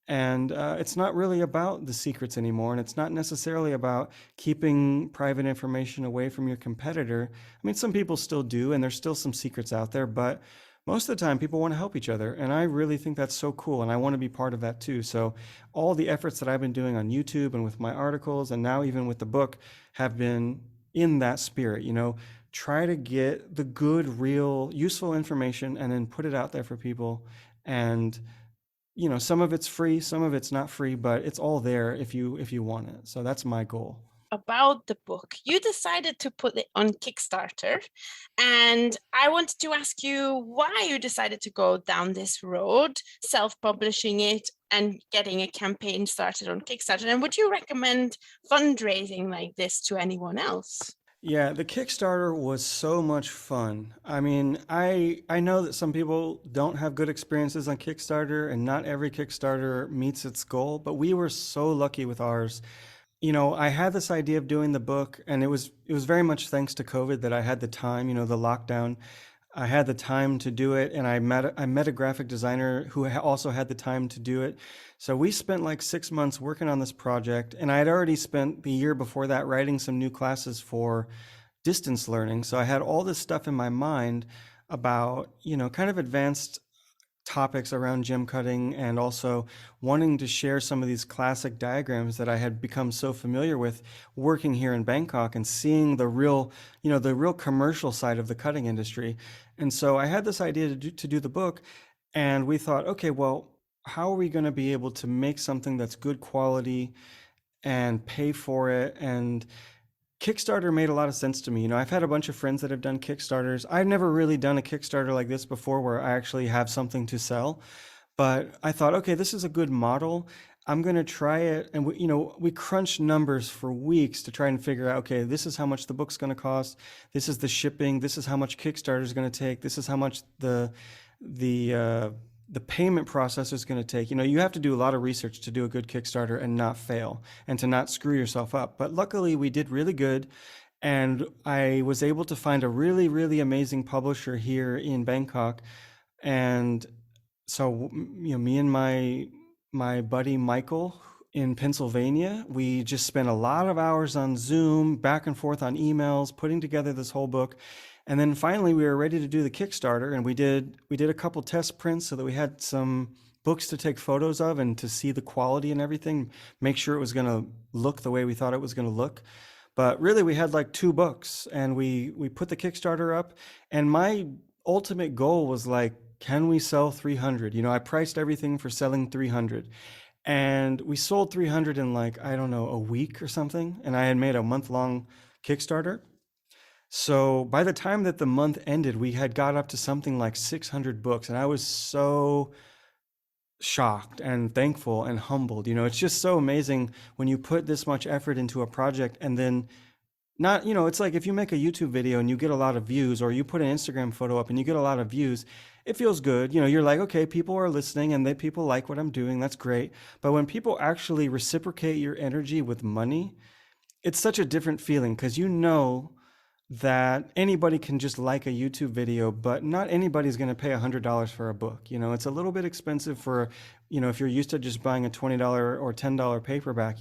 And it's not really about the secrets anymore. And it's not necessarily about keeping private information away from your competitor. I mean, some people still do, and there's still some secrets out there, but most of the time people want to help each other, and I really think that's so cool, and I want to be part of that too. So all the efforts that I've been doing on YouTube and with my articles and now even with the book have been in that spirit. You know, try to get the good, real, useful information and then put it out there for people. And you know, some of it's free, some of it's not free, but it's all there if you want it. So that's my goal. About the book, you decided to put it on Kickstarter, and I wanted to ask you why you decided to go down this road, self-publishing it and getting a campaign started on Kickstarter. And would you recommend fundraising like this to anyone else? Yeah, the Kickstarter was so much fun. I mean, I know that some people don't have good experiences on Kickstarter and not every Kickstarter meets its goal, but we were so lucky with ours. You know, I had this idea of doing the book, and it was very much thanks to COVID that I had the time, you know, the lockdown. I had the time to do it, and I met a graphic designer who also had the time to do it. So we spent like 6 months working on this project, and I had already spent the year before that writing some new classes for distance learning. So I had all this stuff in my mind about, you know, kind of advanced topics around gem cutting, and also wanting to share some of these classic diagrams that I had become so familiar with working here in Bangkok and seeing the real, you know, the real commercial side of the cutting industry. And so I had this idea to do the book, and we thought, okay, well, how are we going to be able to make something that's good quality and pay for it? And Kickstarter made a lot of sense to me. You know, I've had a bunch of friends that have done Kickstarters. I've never really done a Kickstarter like this before where I actually have something to sell. But I thought, okay, this is a good model. I'm going to try it. And you know, we crunched numbers for weeks to try and figure out, okay, this is how much the book's going to cost. This is the shipping. This is how much Kickstarter is going to take. This is how much the the payment process is going to take. You know, you have to do a lot of research to do a good Kickstarter and not fail and to not screw yourself up. But luckily we did really good. And I was able to find a really, really amazing publisher here in Bangkok. And so, you know, me and my buddy Michael in Pennsylvania, we just spent a lot of hours on Zoom, back and forth on emails, putting together this whole book. And then finally we were ready to do the Kickstarter, and we did a couple test prints so that we had some books to take photos of and to see the quality and everything, make sure it was going to look the way we thought it was going to look. But really we had like 2 books, and we put the Kickstarter up, and my ultimate goal was like, can we sell 300? You know, I priced everything for selling 300. And we sold 300 in like, I don't know, a week or something. And I had made a month-long Kickstarter. So by the time that the month ended, we had got up to something like 600 books. And I was so shocked and thankful and humbled. You know, it's just so amazing when you put this much effort into a project and then not, it's like if you make a YouTube video and you get a lot of views, or you put an Instagram photo up and you get a lot of views, it feels good. You're like, okay, people are listening and people like what I'm doing. That's great. But when people actually reciprocate your energy with money, it's such a different feeling, because that anybody can just like a YouTube video, but not anybody's going to pay $100 for a book. It's a little bit expensive for, if you're used to just buying a $20 or $10 paperback.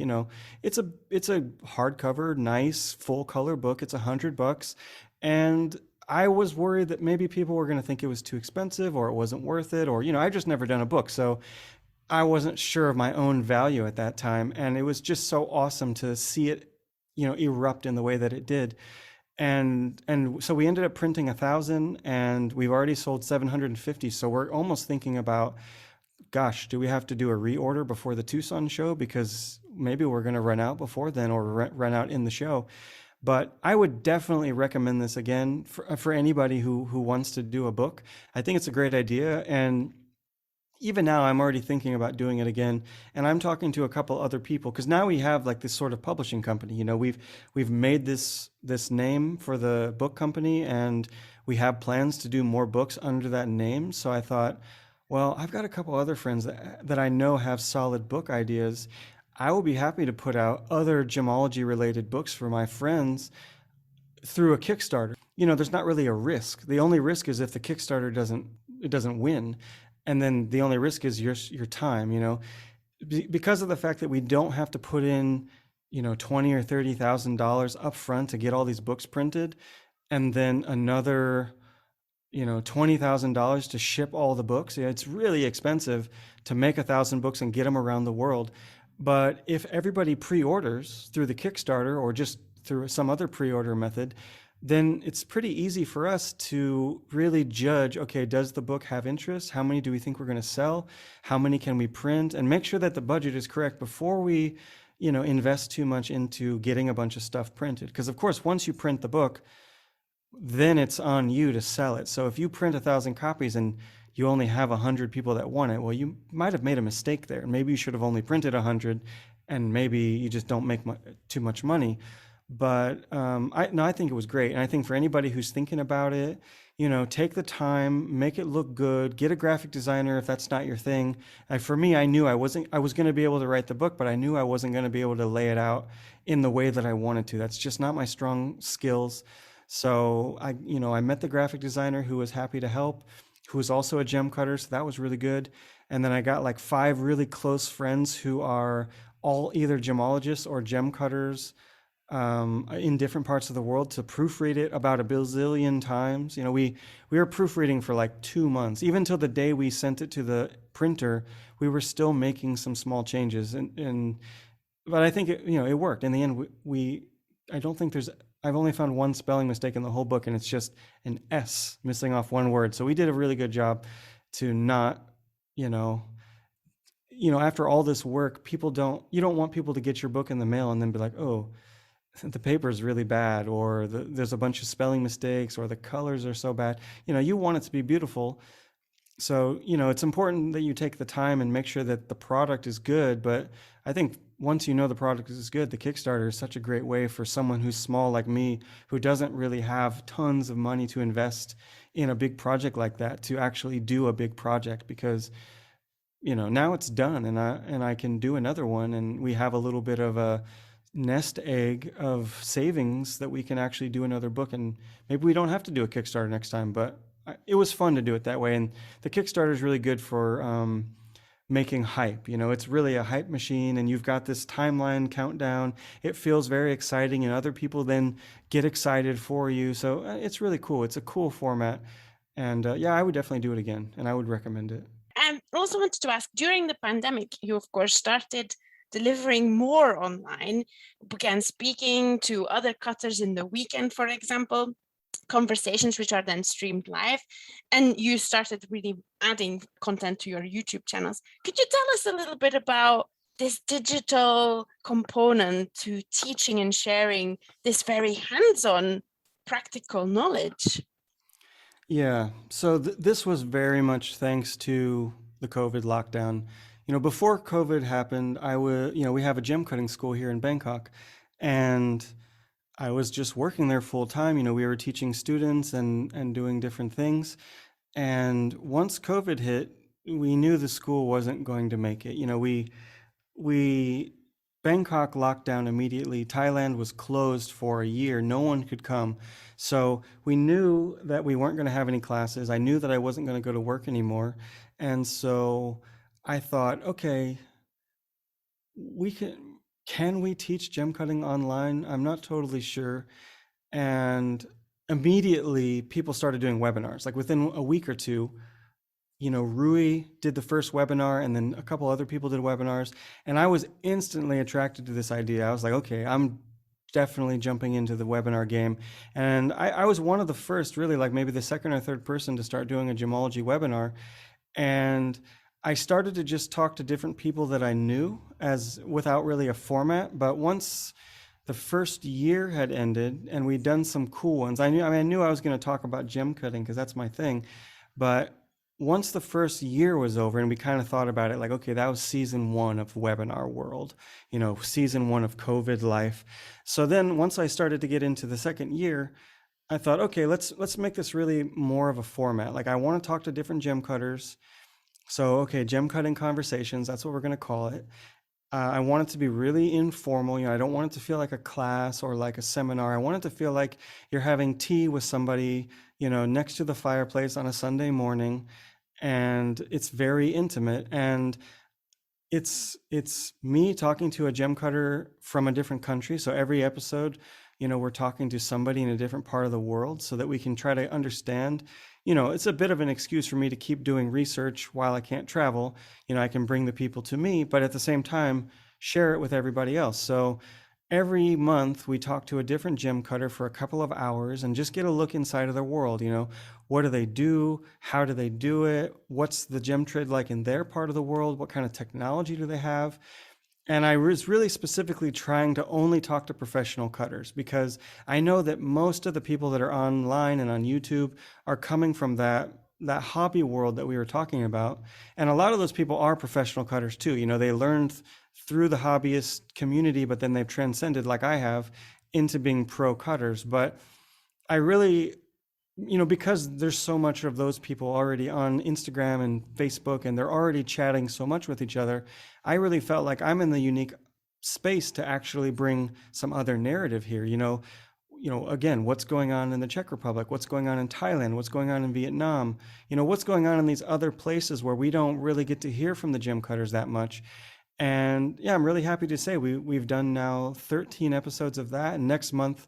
It's a hardcover, nice full color book. It's $100, and I was worried that maybe people were going to think it was too expensive, or it wasn't worth it, or I just never done a book, so I wasn't sure of my own value at that time, and it was just so awesome to see it, erupt in the way that it did. And so we ended up printing 1,000, and we've already sold 750. So we're almost thinking about, gosh, do we have to do a reorder before the Tucson show? Because maybe we're going to run out before then, or run out in the show. But I would definitely recommend this again for anybody who wants to do a book. I think it's a great idea. And even now, I'm already thinking about doing it again, and I'm talking to a couple other people, because now we have like this sort of publishing company. We've made this name for the book company, and we have plans to do more books under that name. So I thought, well, I've got a couple other friends that I know have solid book ideas. I will be happy to put out other gemology related books for my friends through a Kickstarter. There's not really a risk. The only risk is if the Kickstarter doesn't win. And then the only risk is your time, because of the fact that we don't have to put in, $20,000 or $30,000 up front to get all these books printed, and then another, $20,000 to ship all the books. It's really expensive to make 1,000 books and get them around the world. But if everybody pre-orders through the Kickstarter, or just through some other pre-order method, then it's pretty easy for us to really judge, okay, does the book have interest? How many do we think we're going to sell? How many can we print? And make sure that the budget is correct before we, invest too much into getting a bunch of stuff printed. Because of course, once you print the book, then it's on you to sell it. So if you print 1,000 copies and you only have 100 people that want it, well, you might have made a mistake there. Maybe you should have only printed 100, and maybe you just don't make too much money. But I think it was great. And I think for anybody who's thinking about it, take the time, make it look good, get a graphic designer if that's not your thing. For me, I knew I was going to be able to write the book, but I knew I wasn't going to be able to lay it out in the way that I wanted to. That's just not my strong skills. So I met the graphic designer, who was happy to help, who was also a gem cutter. So that was really good. And then I got like 5 really close friends who are all either gemologists or gem cutters, in different parts of the world, to proofread it about a bazillion times. We were proofreading for like 2 months. Even till the day we sent it to the printer, we were still making some small changes. But I think it worked. In the end, I've only found one spelling mistake in the whole book, and it's just an S missing off one word. So we did a really good job to not, after all this work, you don't want people to get your book in the mail and then be like, oh, the paper is really bad, or there's a bunch of spelling mistakes, or the colors are so bad. You want it to be beautiful. So, it's important that you take the time and make sure that the product is good. But I think once you know the product is good, the Kickstarter is such a great way for someone who's small like me, who doesn't really have tons of money to invest in a big project like that, to actually do a big project, because now it's done, and I can do another one, and we have a little bit of a nest egg of savings that we can actually do another book. And maybe we don't have to do a Kickstarter next time, but it was fun to do it that way. And the Kickstarter is really good for making hype. It's really a hype machine, and you've got this timeline countdown. It feels very exciting, and other people then get excited for you. So it's really cool. It's a cool format. And I would definitely do it again, and I would recommend it. I also wanted to ask, during the pandemic, you of course started delivering more online, began speaking to other cutters in the weekend, for example, conversations which are then streamed live, and you started really adding content to your YouTube channels. Could you tell us a little bit about this digital component to teaching and sharing this very hands-on practical knowledge? Yeah, so this was very much thanks to the COVID lockdown. Before COVID happened, we have a gem cutting school here in Bangkok, and I was just working there full time. We were teaching students and doing different things. And once COVID hit, we knew the school wasn't going to make it. We Bangkok locked down immediately. Thailand was closed for a year. No one could come. So we knew that we weren't going to have any classes. I knew that I wasn't going to go to work anymore. And so I thought, okay, we can we teach gem cutting online? I'm not totally sure. And immediately people started doing webinars. Like within a week or two, Rui did the first webinar, and then a couple other people did webinars. And I was instantly attracted to this idea. I was like, okay, I'm definitely jumping into the webinar game. And I was one of the first, really, like maybe the second or third person to start doing a gemology webinar. And I started to just talk to different people that I knew as without really a format. But once the first year had ended and we'd done some cool ones, I knew I was going to talk about gem cutting because that's my thing. But once the first year was over and we kind of thought about it like, okay, that was season 1 of webinar world, season 1 of COVID life. So then once I started to get into the second year, I thought, okay, let's make this really more of a format. Like I want to talk to different gem cutters. So, okay, gem cutting conversations, that's what we're going to call it. I want it to be really informal. I don't want it to feel like a class or like a seminar. I want it to feel like you're having tea with somebody, next to the fireplace on a Sunday morning, and it's very intimate. And it's me talking to a gem cutter from a different country. So every episode, we're talking to somebody in a different part of the world so that we can try to understand. It's a bit of an excuse for me to keep doing research while I can't travel. I can bring the people to me, but at the same time, share it with everybody else. So every month we talk to a different gem cutter for a couple of hours and just get a look inside of their world. What do they do? How do they do it? What's the gem trade like in their part of the world? What kind of technology do they have? And I was really specifically trying to only talk to professional cutters because I know that most of the people that are online and on YouTube are coming from that hobby world that we were talking about. And a lot of those people are professional cutters too. They learned through the hobbyist community, but then they've transcended, like I have, into being pro cutters. But I really, because there's so much of those people already on Instagram and Facebook, and they're already chatting so much with each other, I really felt like I'm in the unique space to actually bring some other narrative here. Again, what's going on in the Czech Republic, what's going on in Thailand, what's going on in Vietnam, what's going on in these other places where we don't really get to hear from the gem cutters that much. And yeah, I'm really happy to say we've done now 13 episodes of that. And next month,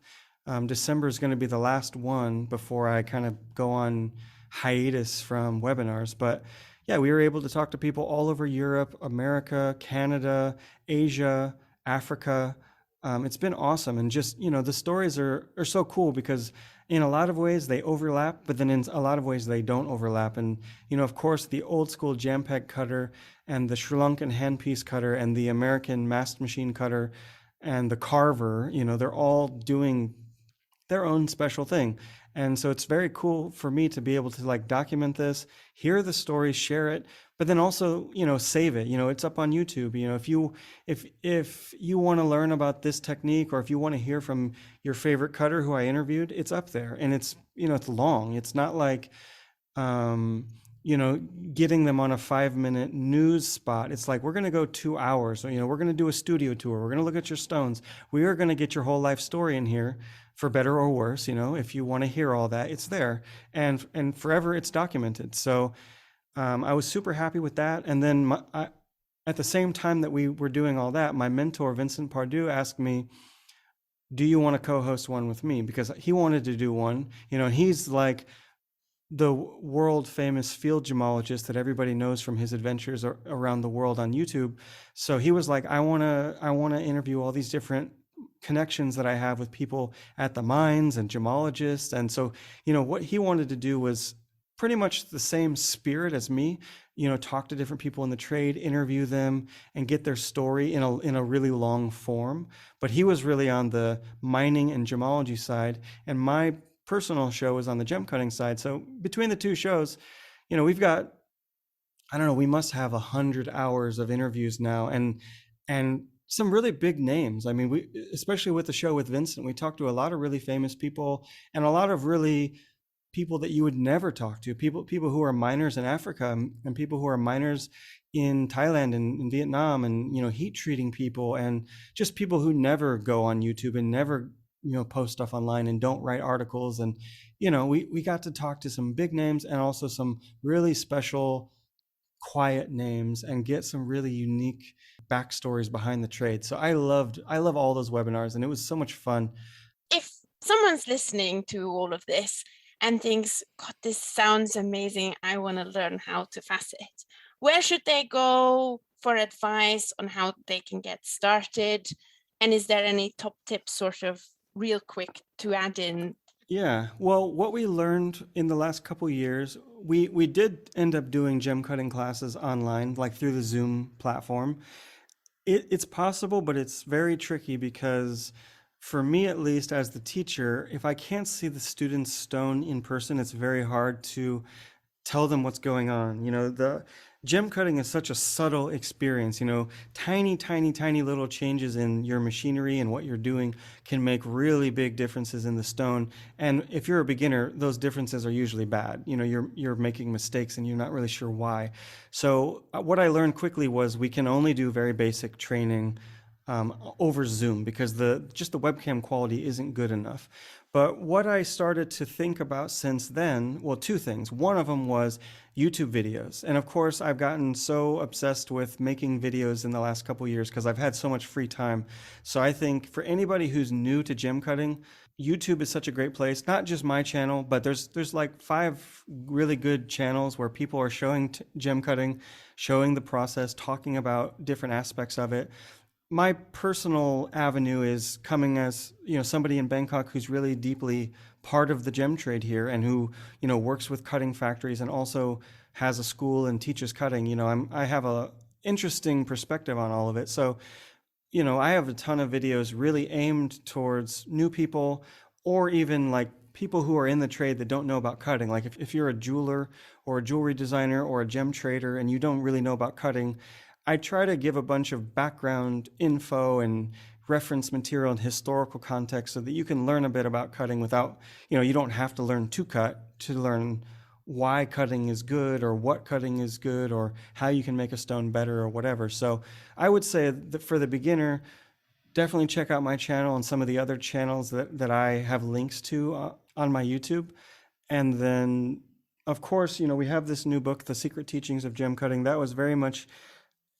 December is going to be the last one before I kind of go on hiatus from webinars. But yeah, we were able to talk to people all over Europe, America, Canada, Asia, Africa. It's been awesome. And just, the stories are so cool because in a lot of ways they overlap, but then in a lot of ways they don't overlap. And, of course, the old school jam peg cutter and the Sri Lankan handpiece cutter and the American mast machine cutter and the carver, they're all doing their own special thing. And so it's very cool for me to be able to like document this, hear the story, share it, but then also, save it. It's up on YouTube. If you want to learn about this technique, or if you want to hear from your favorite cutter who I interviewed, it's up there. And it's, it's long. It's not like, getting them on a 5-minute news spot. It's like, we're going to go 2 hours. So, we're going to do a studio tour. We're going to look at your stones. We are going to get your whole life story in here, for better or worse. If you want to hear all that, it's there. And forever it's documented. So I was super happy with that. And then at the same time that we were doing all that, my mentor, Vincent Pardue, asked me, do you want to co-host one with me? Because he wanted to do one, and he's like the world famous field gemologist that everybody knows from his adventures around the world on YouTube. So he was like, I want to interview all these different connections that I have with people at the mines and gemologists. And so, what he wanted to do was pretty much the same spirit as me, talk to different people in the trade, interview them, and get their story in a really long form. But he was really on the mining and gemology side, and my personal show is on the gem cutting side. So between the two shows, we've got, I don't know, we must have 100 hours of interviews now, and some really big names. I mean, we, especially with the show with Vincent, we talked to a lot of really famous people and a lot of really people that you would never talk to, people who are miners in Africa and people who are miners in Thailand and in Vietnam, and heat treating people, and just people who never go on YouTube and never post stuff online and don't write articles. And we got to talk to some big names and also some really special quiet names and get some really unique backstories behind the trade. So I love all those webinars, and it was so much fun. If someone's listening to all of this and thinks, God, this sounds amazing, I want to learn how to facet, where should they go for advice on how they can get started? And is there any top tips sort of real quick to add in? Yeah, well, what we learned in the last couple years, we did end up doing gem cutting classes online, like through the Zoom platform. It's possible, but it's very tricky because for me, at least as the teacher, if I can't see the student's stone in person, it's very hard to tell them what's going on. The gem cutting is such a subtle experience. Tiny, tiny, tiny little changes in your machinery and what you're doing can make really big differences in the stone. And if you're a beginner, those differences are usually bad. You're making mistakes and you're not really sure why. So what I learned quickly was we can only do very basic training over Zoom because just the webcam quality isn't good enough. But what I started to think about since then, well, two things. One of them was YouTube videos. And of course, I've gotten so obsessed with making videos in the last couple of years because I've had so much free time. So I think for anybody who's new to gem cutting, YouTube is such a great place. Not just my channel, but there's like 5 really good channels where people are showing gem cutting, showing the process, talking about different aspects of it. My personal avenue is coming as somebody in Bangkok who's really deeply part of the gem trade here, and who works with cutting factories and also has a school and teaches cutting. I have a interesting perspective on all of it. So I have a ton of videos really aimed towards new people, or even like people who are in the trade that don't know about cutting. Like if you're a jeweler or a jewelry designer or a gem trader and you don't really know about cutting, I try to give a bunch of background info and reference material and historical context so that you can learn a bit about cutting without, you don't have to learn to cut to learn why cutting is good or what cutting is good or how you can make a stone better or whatever. So I would say that for the beginner, definitely check out my channel and some of the other channels that I have links to on my YouTube. And then, of course, we have this new book, The Secret Teachings of Gemcutting, that was very much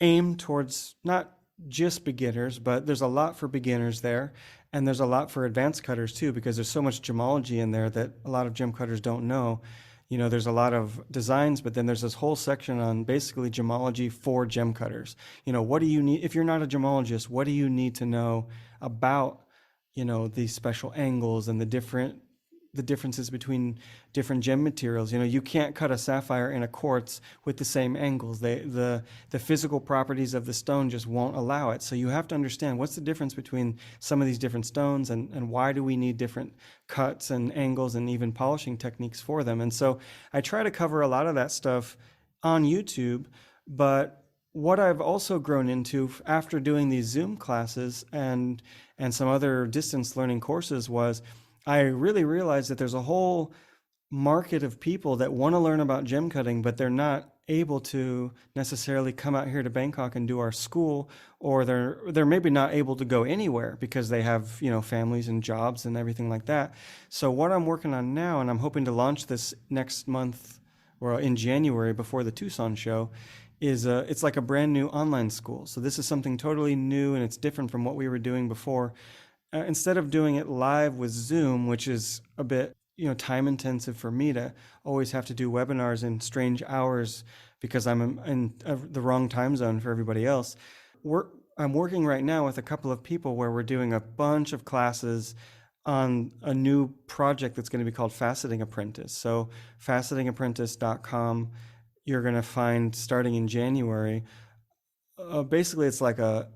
aimed towards not just beginners, but there's a lot for beginners there. And there's a lot for advanced cutters too, because there's so much gemology in there that a lot of gem cutters don't know. There's a lot of designs, but then there's this whole section on basically gemology for gem cutters. What do you need? If you're not a gemologist, what do you need to know about, these special angles and the differences between different gem materials? You can't cut a sapphire in a quartz with the same angles. The physical properties of the stone just won't allow it. So you have to understand what's the difference between some of these different stones, and why do we need different cuts and angles and even polishing techniques for them. And so I try to cover a lot of that stuff on YouTube. But what I've also grown into after doing these Zoom classes and some other distance learning courses was I really realized that there's a whole market of people that want to learn about gem cutting, but they're not able to necessarily come out here to Bangkok and do our school, or they're maybe not able to go anywhere because they have, families and jobs and everything like that. So what I'm working on now, and I'm hoping to launch this next month or in January before the Tucson show, is it's like a brand new online school. So this is something totally new, and it's different from what we were doing before. Instead of doing it live with Zoom, which is a bit, time intensive for me to always have to do webinars in strange hours because I'm in the wrong time zone for everybody else. I'm working right now with a couple of people where we're doing a bunch of classes on a new project that's going to be called Faceting Apprentice. So facetingapprentice.com, you're going to find starting in January. Basically, it's like a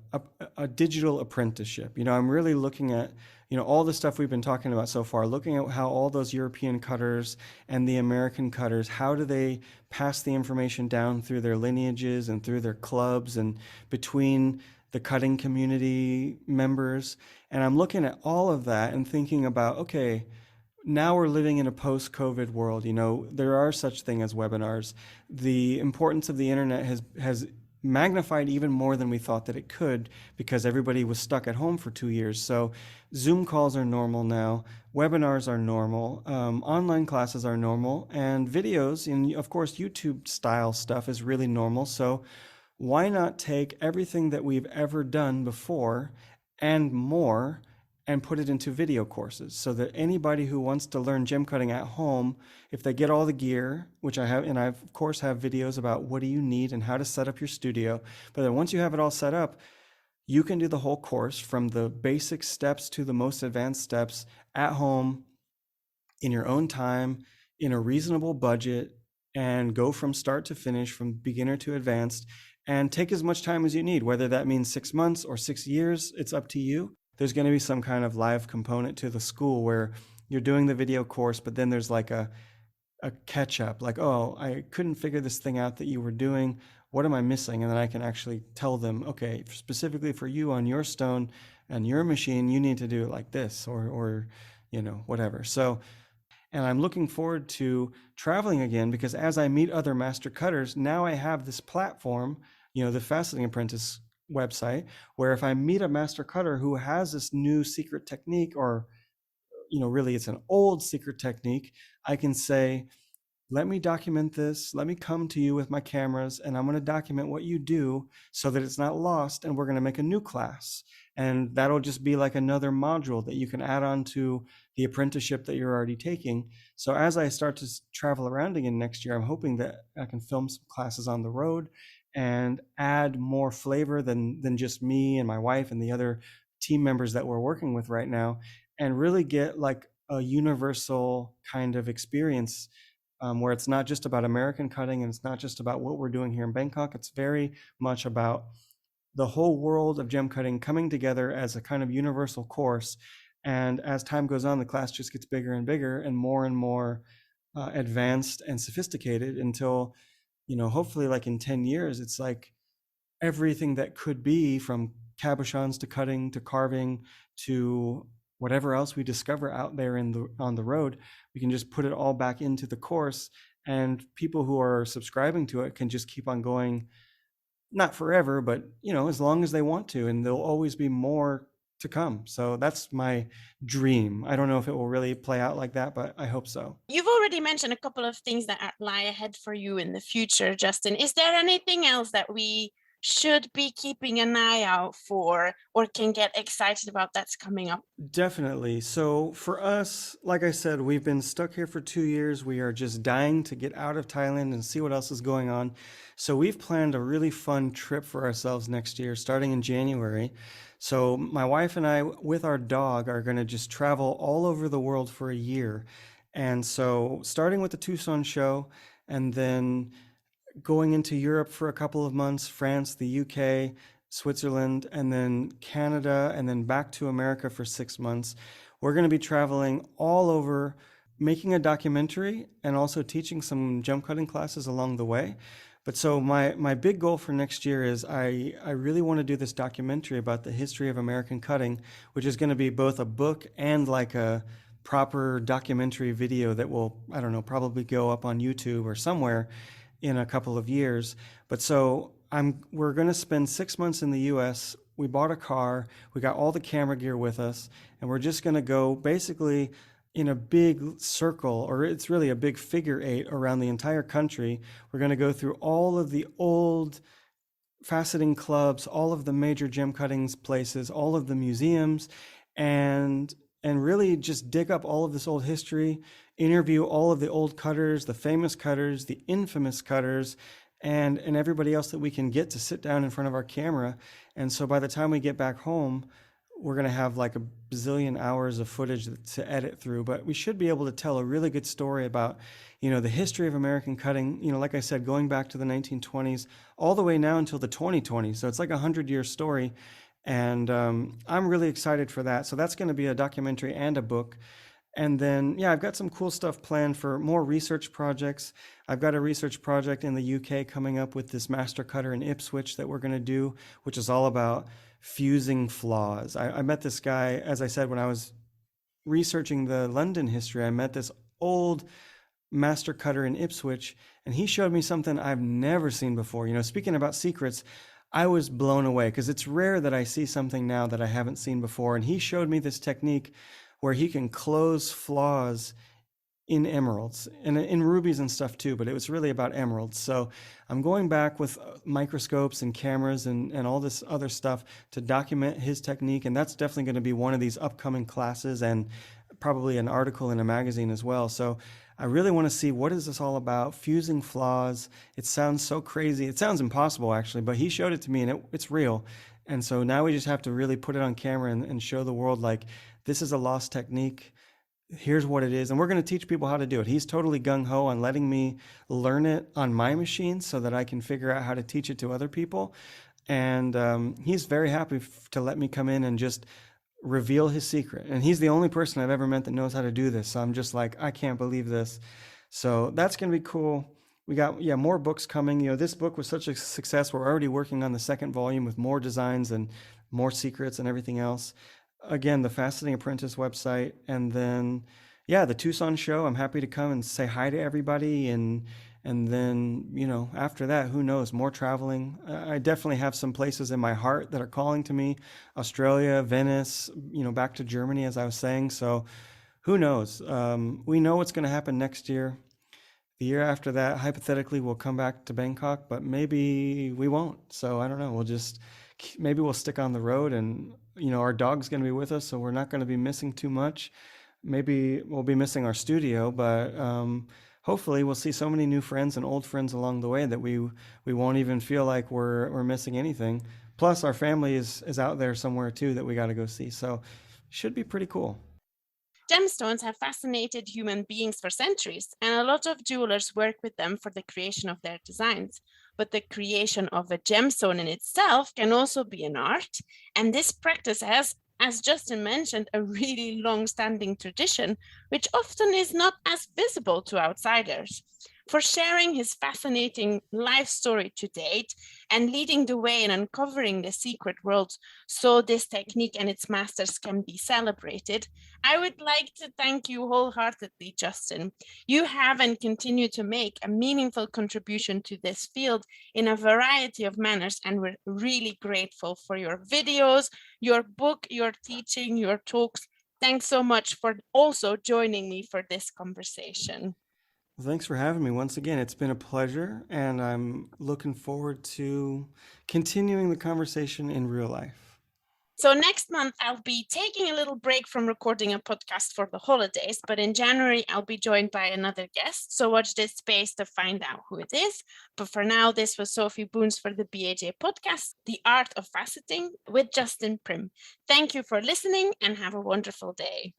digital apprenticeship. I'm really looking at, all the stuff we've been talking about so far, looking at how all those European cutters and the American cutters, how do they pass the information down through their lineages and through their clubs and between the cutting community members. And I'm looking at all of that and thinking about, okay, now we're living in a post-COVID world. You know, there are such thing as webinars. The importance of the internet has magnified even more than we thought that it could, because everybody was stuck at home for 2 years. So Zoom calls are normal now, webinars are normal, online classes are normal, and videos, and of course YouTube style stuff is really normal. So why not take everything that we've ever done before and more and put it into video courses, so that anybody who wants to learn gem cutting at home, if they get all the gear, which I have, and I of course have videos about what do you need and how to set up your studio, but then once you have it all set up, you can do the whole course from the basic steps to the most advanced steps at home in your own time, in a reasonable budget, and go from start to finish, from beginner to advanced, and take as much time as you need, whether that means 6 months or 6 years, it's up to you. There's going to be some kind of live component to the school where you're doing the video course, but then there's like a catch up, like, oh, I couldn't figure this thing out that you were doing. What am I missing? And then I can actually tell them, okay, specifically for you on your stone and your machine, you need to do it like this, or you know, whatever. So, and I'm looking forward to traveling again, because as I meet other master cutters, now I have this platform, you know, the Faceting Apprentice website, where if I meet a master cutter who has this new secret technique, or, you know, really it's an old secret technique, I can say, let me document this. Let me come to you with my cameras, and I'm going to document what you do so that it's not lost. And we're going to make a new class. And that'll just be like another module that you can add on to the apprenticeship that you're already taking. So as I start to travel around again next year, I'm hoping that I can film some classes on the road and add more flavor than just me and my wife and the other team members that we're working with right now, and really get like a universal kind of experience, where it's not just about American cutting, and it's not just about what we're doing here in Bangkok. It's very much about the whole world of gem cutting coming together as a kind of universal course. And as time goes on, the class just gets bigger and bigger and more advanced and sophisticated, until, you know, hopefully like in 10 years, it's like everything that could be, from cabochons to cutting to carving to whatever else we discover out there on the road, we can just put it all back into the course, and people who are subscribing to it can just keep on going, not forever, but, you know, as long as they want to, and there'll always be more to come. So that's my dream. I don't know if it will really play out like that, but I hope so. You've already mentioned a couple of things that lie ahead for you in the future, Justin. Is there anything else that we should be keeping an eye out for, or can get excited about, that's coming up? Definitely. So for us, like I said, we've been stuck here for 2 years. We are just dying to get out of Thailand and see what else is going on. So we've planned a really fun trip for ourselves next year, starting in January. So my wife and I, with our dog, are going to just travel all over the world for a year. And so starting with the Tucson show, and then going into Europe for a couple of months, France, the UK, Switzerland, and then Canada, and then back to America for 6 months. We're going to be traveling all over, making a documentary and also teaching some gem cutting classes along the way. But so my big goal for next year is I really want to do this documentary about the history of American cutting, which is going to be both a book and like a proper documentary video that will, I don't know, probably go up on YouTube or somewhere in a couple of years. But so we're going to spend 6 months in the US. We bought a car, we got all the camera gear with us, and we're just going to go basically in a big circle, or it's really a big figure eight around the entire country. We're going to go through all of the old faceting clubs, all of the major gem cuttings places, all of the museums, and really just dig up all of this old history, interview all of the old cutters, the famous cutters, the infamous cutters, and everybody else that we can get to sit down in front of our camera. And so by the time we get back home, we're going to have like a bazillion hours of footage to edit through, but we should be able to tell a really good story about, you know, the history of American cutting, you know, like I said, going back to the 1920s, all the way now until the 2020s. So it's like a 100-year story. And I'm really excited for that. So that's going to be a documentary and a book. And then, yeah, I've got some cool stuff planned for more research projects. I've got a research project in the UK coming up with this master cutter in Ipswich that we're going to do, which is all about fusing flaws. I met this guy, as I said, when I was researching the London history. I met this old master cutter in Ipswich, and he showed me something I've never seen before. You know, speaking about secrets, I was blown away because it's rare that I see something now that I haven't seen before. And he showed me this technique where he can close flaws in emeralds and in rubies and stuff too, but it was really about emeralds. So I'm going back with microscopes and cameras and all this other stuff to document his technique. And that's definitely going to be one of these upcoming classes and probably an article in a magazine as well. So I really want to see, what is this all about? Fusing flaws. It sounds so crazy. It sounds impossible actually, but he showed it to me and it's real. And so now we just have to really put it on camera and show the world, like, this is a lost technique. Here's what it is. And we're going to teach people how to do it. He's totally gung-ho on letting me learn it on my machine so that I can figure out how to teach it to other people. And he's very happy to let me come in and just reveal his secret. And he's the only person I've ever met that knows how to do this. So I'm just like, I can't believe this. So that's going to be cool. We got, yeah, more books coming. You know, this book was such a success. We're already working on the second volume with more designs and more secrets and everything else. Again, the Faceting Apprentice website, and then, yeah, the Tucson show. I'm happy to come and say hi to everybody, and then, you know, after that, who knows, more traveling. I definitely have some places in my heart that are calling to me: Australia, Venice, you know, back to Germany, as I was saying. So who knows? We know what's going to happen next year. The year after that, hypothetically, we'll come back to Bangkok, but maybe we won't. So I don't know. Maybe we'll stick on the road, and, you know, our dog's going to be with us, so we're not going to be missing too much. Maybe we'll be missing our studio, but hopefully we'll see so many new friends and old friends along the way that we won't even feel like we're missing anything. Plus, our family is out there somewhere too that we got to go see. So should be pretty cool. Gemstones have fascinated human beings for centuries, and a lot of jewelers work with them for the creation of their designs. But the creation of a gemstone in itself can also be an art, and this practice has, as Justin mentioned, a really long-standing tradition, which often is not as visible to outsiders. For sharing his fascinating life story to date and leading the way in uncovering the secret world so this technique and its masters can be celebrated, I would like to thank you wholeheartedly, Justin. You have and continue to make a meaningful contribution to this field in a variety of manners, and we're really grateful for your videos, your book, your teaching, your talks. Thanks so much for also joining me for this conversation. Well, thanks for having me once again. It's been a pleasure, and I'm looking forward to continuing the conversation in real life. So next month, I'll be taking a little break from recording a podcast for the holidays, but in January, I'll be joined by another guest. So watch this space to find out who it is. But for now, this was Sophie Boons for the BAJ podcast, The Art of Faceting with Justin Prim. Thank you for listening and have a wonderful day.